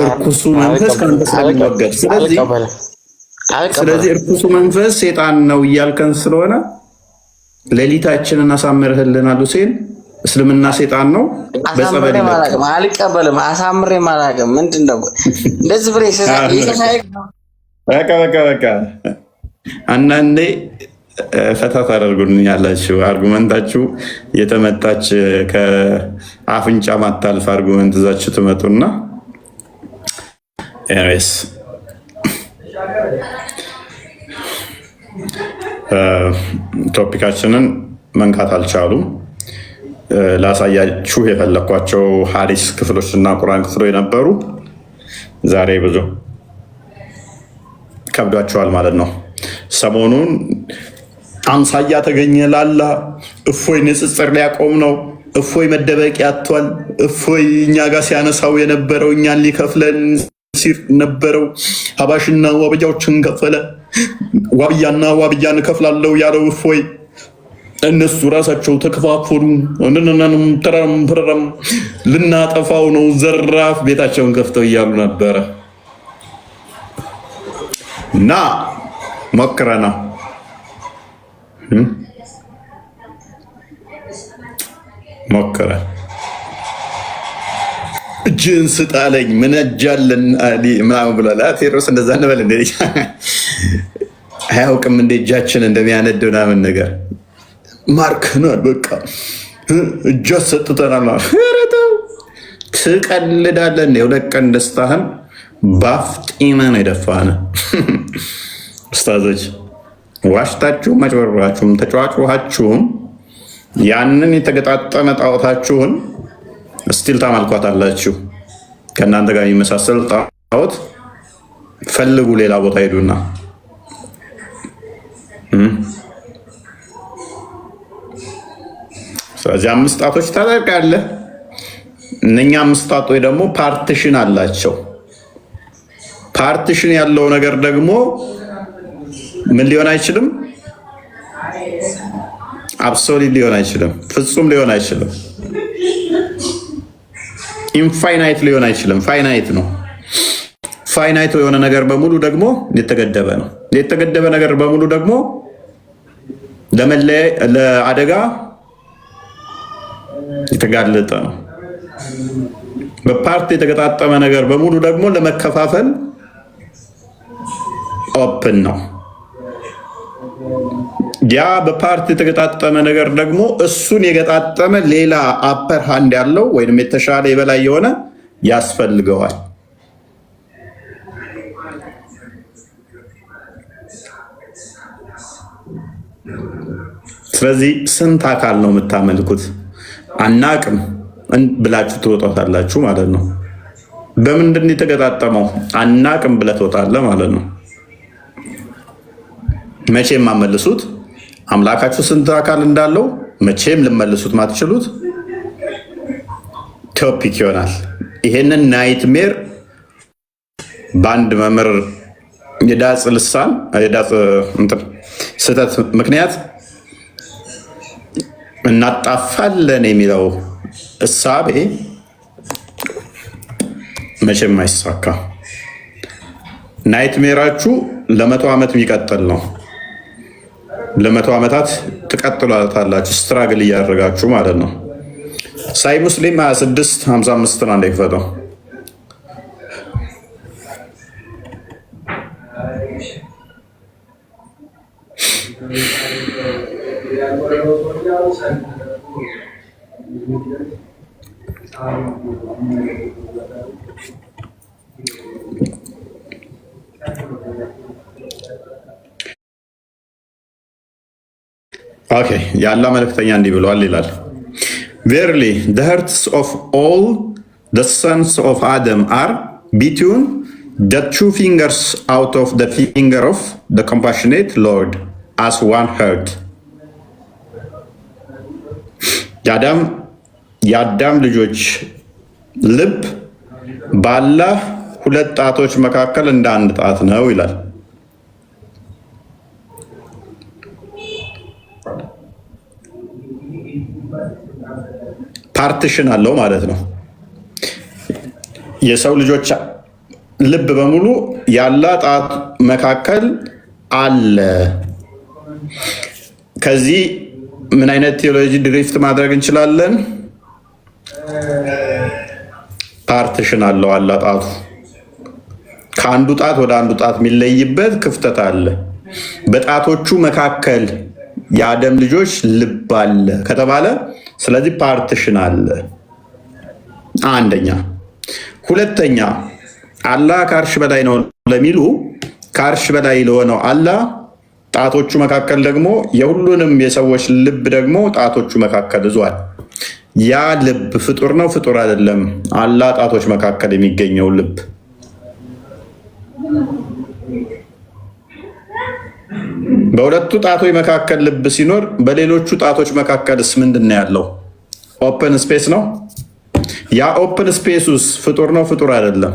እርኩሱ መንፈስ ከአንተ ስለሚወገድ። ስለዚህ እርኩሱ መንፈስ ሰይጣን ነው እያልከን ስለሆነ ሌሊታችንን አሳምርህልናል ሁሴን። እስልምና ሰይጣን ነው። በጸበል አልቀበልም። አሳምሬ ማላውቅም። ምንድን ነው እንደዚህ ብሬ በቃ አንዳንዴ ፈታ ታደርጉልኛላችሁ። አርጉመንታችሁ የተመታች ከአፍንጫ ማታልፍ አርጉመንት ይዛችሁ ትመጡና ኤኒዌይስ ቶፒካችንን መንካት አልቻሉም። ላሳያችሁ የፈለኳቸው ሐዲስ ክፍሎች እና ቁርአን ክፍሎች የነበሩ ዛሬ ብዙ ከብዷቸዋል ማለት ነው። ሰሞኑን አምሳያ ተገኘ ላላ እፎይ ንጽጽር ሊያቆም ነው። እፎይ መደበቂያ አጥቷል። እፎይ እኛ ጋር ሲያነሳው የነበረው እኛን ሊከፍለን ሲር ነበረው ሀባሽና ዋብያዎችን ከፈለ። ዋብያና ዋብያን እከፍላለሁ ያለው እፎይ እነሱ ራሳቸው ተከፋፈሉ። ተረም ልናጠፋው ነው ዘራፍ ቤታቸውን ከፍተው እያሉ ነበረ እና ሞክረና ሞከረ። እጅን ስጣለኝ ምን እጃለን ምናምን ብሏል። ቴዎድሮስ እንደዛ እንበል እንደ አያውቅም እንደ እጃችን እንደሚያነድ ምናምን ነገር ማርከናል። በቃ እጃ ሰጥተናል። ረተው ትቀልዳለን። የሁለት ቀን ደስታህን ባፍጢመ ነው የደፋነ። ኡስታዞች ዋሽታችሁም አጭበርብራችሁም ተጫዋጭኋችሁም ያንን የተገጣጠመ ጣዖታችሁን ስቲል ታመልኳታላችሁ። ከእናንተ ጋር የሚመሳሰል ጣዖት ፈልጉ፣ ሌላ ቦታ ሄዱና ስለዚህ 5 ጣቶች ታደርጋለህ። እነኛ 5 ጣቶች ደግሞ ፓርቲሽን አላቸው። ፓርቲሽን ያለው ነገር ደግሞ ምን ሊሆን አይችልም? አብሶሊት ሊሆን አይችልም። ፍጹም ሊሆን አይችልም። ኢንፋይናይት ሊሆን አይችልም። ፋይናይት ነው። ፋይናይት የሆነ ነገር በሙሉ ደግሞ የተገደበ ነው። የተገደበ ነገር በሙሉ ደግሞ ለአደጋ የተጋለጠ ነው። በፓርት የተገጣጠመ ነገር በሙሉ ደግሞ ለመከፋፈል ኦፕን ነው። ያ በፓርት የተገጣጠመ ነገር ደግሞ እሱን የገጣጠመ ሌላ አፐር ሃንድ ያለው ወይም የተሻለ የበላይ የሆነ ያስፈልገዋል። ስለዚህ ስንት አካል ነው የምታመልኩት? አናቅም ብላችሁ ትወጣታላችሁ ማለት ነው። በምንድን የተገጣጠመው? አናቅም ብለህ ትወጣለህ ማለት ነው። መቼም ማመልሱት አምላካችሁ ስንት አካል እንዳለው መቼም ልመልሱት ማትችሉት ቶፒክ ይሆናል። ይሄንን ናይትሜር በአንድ መምህር የዳጽ ልሳን የዳጽ ስህተት ምክንያት እናጣፋለን የሚለው እሳቤ መቼም አይሳካ። ናይትሜራችሁ ለ100 ዓመት የሚቀጥል ነው። ለ100 ዓመታት ትቀጥሏታላችሁ፣ ስትራግል እያደረጋችሁ ማለት ነው። ሳይ ሙስሊም 26:55 አንድ ይክፈተው። ኦኬ የአላህ መልእክተኛ እንዲህ ብለዋል ይላል Verily, the hearts of all the sons of Adam are between the two fingers out of the finger of the compassionate Lord as one heart. የአዳም ልጆች ልብ በአላህ ሁለት ጣቶች መካከል እንደ አንድ ጣት ነው ይላል። ፓርቲሽን አለው ማለት ነው። የሰው ልጆች ልብ በሙሉ የአላህ ጣት መካከል አለ። ከዚህ ምን አይነት ቴዎሎጂ ድሪፍት ማድረግ እንችላለን? ፓርቲሽን አለው አላህ ጣቱ ከአንዱ ጣት ወደ አንዱ ጣት የሚለይበት ክፍተት አለ። በጣቶቹ መካከል የአደም ልጆች ልብ አለ ከተባለ ስለዚህ ፓርቲሽን አለ። አንደኛ። ሁለተኛ አላህ ከአርሽ በላይ ነው ለሚሉ ከአርሽ በላይ ለሆነው አላህ ጣቶቹ መካከል ደግሞ የሁሉንም የሰዎች ልብ ደግሞ ጣቶቹ መካከል ይዟል። ያ ልብ ፍጡር ነው ፍጡር አይደለም? አላህ ጣቶች መካከል የሚገኘው ልብ በሁለቱ ጣቶች መካከል ልብ ሲኖር በሌሎቹ ጣቶች መካከልስ ምንድን ነው ያለው? ኦፕን ስፔስ ነው። ያ ኦፕን ስፔሱስ ፍጡር ነው ፍጡር አይደለም?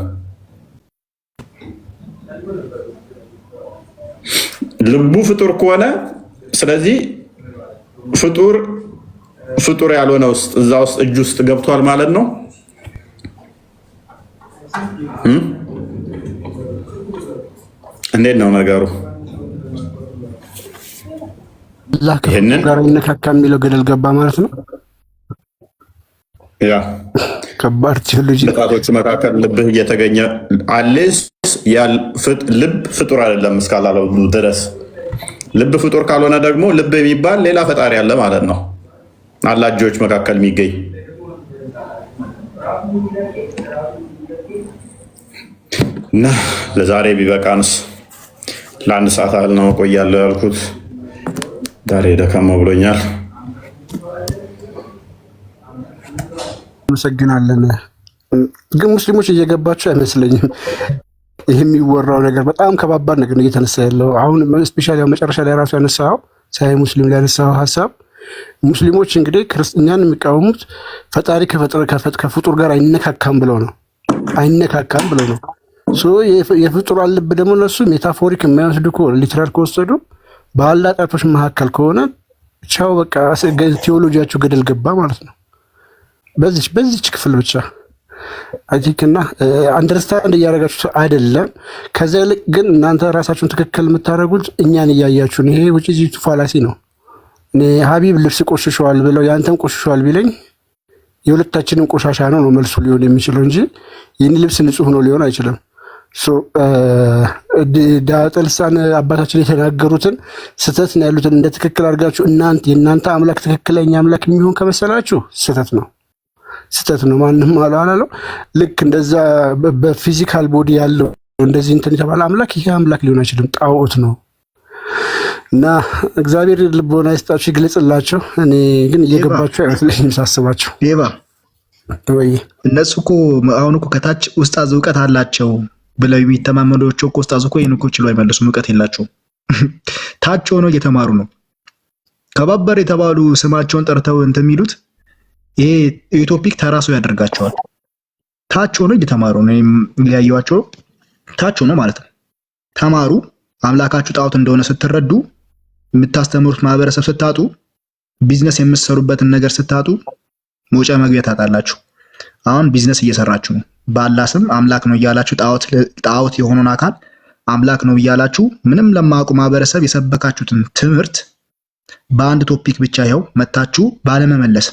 ልቡ ፍጡር ከሆነ ስለዚህ ፍጡር ያልሆነ ውስጥ እዛ ውስጥ እጅ ውስጥ ገብቷል ማለት ነው። እንዴት ነው ነገሩ? ይሄንን ጋር ይነካካ የሚለው ገደል ገባ ማለት ነው። ያ ከባድ ቴዎሎጂ። ጣቶቹ መካከል ልብህ እየተገኘ አለስ ልብ ፍጡር አይደለም እስካላለው ድረስ ልብ ፍጡር ካልሆነ ደግሞ ልብ የሚባል ሌላ ፈጣሪ አለ ማለት ነው። አላህ እጆች መካከል የሚገኝ እና ለዛሬ ቢበቃንስ ለአንድ ሰዓት ያህል ነው ቆያለሁ ያልኩት። ዛሬ ደከም ብሎኛል። አመሰግናለን። ግን ሙስሊሞች እየገባቸው አይመስለኝም። ይህ የሚወራው ነገር በጣም ከባባድ ነገር ነው እየተነሳ ያለው። አሁን ስፔሻሊ መጨረሻ ላይ ራሱ ያነሳው ሳይ ሙስሊም ላይ ያነሳው ሀሳብ ሙስሊሞች እንግዲህ ክርስትኛን የሚቃወሙት ፈጣሪ ከፍጡር ጋር አይነካካም ብለው ነው። አይነካካም ብለው ነው። የፍጡር ልብ ደግሞ እነሱ ሜታፎሪክ የማይወስዱ ከሆነ ሊትራል ከወሰዱ በአላህ ጣቶች መካከል ከሆነ ቻው በቃ ቴዎሎጂያቸው ገደል ገባ ማለት ነው። በዚች ክፍል ብቻ አይቲክና አንደርስታንድ እያደረጋችሁ አይደለም። ከዛ ይልቅ ግን እናንተ ራሳችሁን ትክክል የምታደርጉት እኛን እያያችሁን። ይሄ ውጪ ዚቱ ፋላሲ ነው። እኔ ሀቢብ ልብስ ቆሽሸዋል ብለው ያንተም ቆሽሸዋል ቢለኝ የሁለታችንም ቆሻሻ ነው መልሱ ሊሆን የሚችለው እንጂ ይህን ልብስ ንጹህ ነው ሊሆን አይችልም። ዳጠልሳን አባታችን የተናገሩትን ስህተት ነው ያሉትን እንደ ትክክል አድርጋችሁ የእናንተ አምላክ ትክክለኛ አምላክ የሚሆን ከመሰላችሁ ስህተት ነው። ማንም አላለው። ልክ እንደዛ በፊዚካል ቦዲ ያለው እንደዚህ እንትን የተባለ አምላክ ይሄ አምላክ ሊሆን አይችልም፣ ጣዖት ነው። እና እግዚአብሔር ልቦና ይስጣችሁ ይግለጽላቸው። እኔ ግን እየገባችሁ አይመስለኝም ሳስባቸው። ዴባ ወይ እነሱ እኮ አሁን እኮ ከታች ኡስታዝ እውቀት አላቸው ብለው የሚተማመኑቸው እኮ ኡስታዝ እኮ ይሄን እኮ ችሎ አይመልሱም። እውቀት የላቸውም። ታች ሆነው እየተማሩ ነው። ከባበር የተባሉ ስማቸውን ጠርተው እንትን የሚሉት ይሄ ኢትዮፒክ ተራሱ ያደርጋቸዋል። ታች ሆነው እየተማሩ ነው። ሊያዩዋቸው ታች ሆነው ማለት ነው። ተማሩ። አምላካችሁ ጣዖት እንደሆነ ስትረዱ፣ የምታስተምሩት ማህበረሰብ ስታጡ፣ ቢዝነስ የምትሰሩበትን ነገር ስታጡ መውጫ መግቢያ ታጣላችሁ። አሁን ቢዝነስ እየሰራችሁ ነው። በአላህ ስም አምላክ ነው እያላችሁ ጣዖት የሆነውን አካል አምላክ ነው እያላችሁ ምንም ለማያውቁ ማህበረሰብ የሰበካችሁትን ትምህርት በአንድ ቶፒክ ብቻ ይኸው መታችሁ ባለመመለስ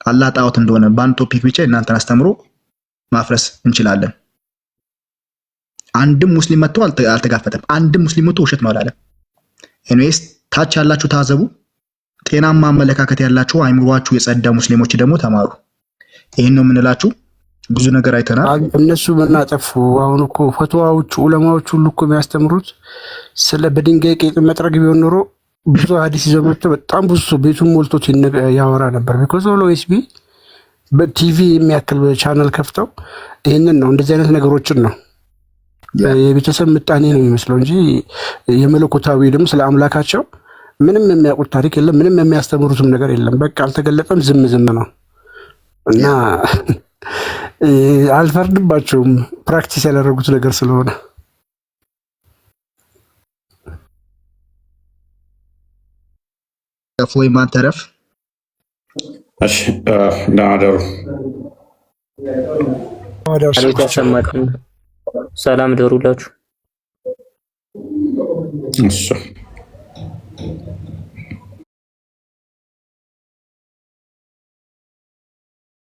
አላህ ጣዖት እንደሆነ በአንድ ቶፒክ ብቻ እናንተን አስተምሮ ማፍረስ እንችላለን። አንድም ሙስሊም መጥቶ አልተጋፈጠም። አንድም ሙስሊም መጥቶ ውሸት ነው አላለም። ኤኒዌይስ ታች ያላችሁ ታዘቡ። ጤናማ አመለካከት ያላቸው አይምሯችሁ የጸዳ ሙስሊሞች ደግሞ ተማሩ። ይሄን ነው የምንላችሁ። ብዙ ነገር አይተናል። እነሱ ምን አጠፉ? አሁን እኮ ፈትዋዎቹ ዑለማዎቹ ሁሉ እኮ የሚያስተምሩት ስለ በድንጋይ ቄጥ መጥረግ ቢሆን ኖሮ ብዙ ሐዲስ ይዘው መጥተው በጣም ብዙ ሰው ቤቱን ሞልቶት ያወራ ነበር። ቢኮዝ ኦልዌይስ ቢ በቲቪ የሚያክል ቻናል ከፍተው ይህንን ነው እንደዚህ አይነት ነገሮችን ነው የቤተሰብ ምጣኔ ነው የሚመስለው እንጂ የመለኮታዊ ደግሞ ስለ አምላካቸው ምንም የሚያውቁት ታሪክ የለም። ምንም የሚያስተምሩትም ነገር የለም። በቃ አልተገለጠም፣ ዝም ዝም ነው እና አልፈርድባቸውም ፕራክቲስ ያደረጉት ነገር ስለሆነ። ወይ ማንተረፍ እሺ ዳደሩ ሰላም ደሩላችሁ። እሺ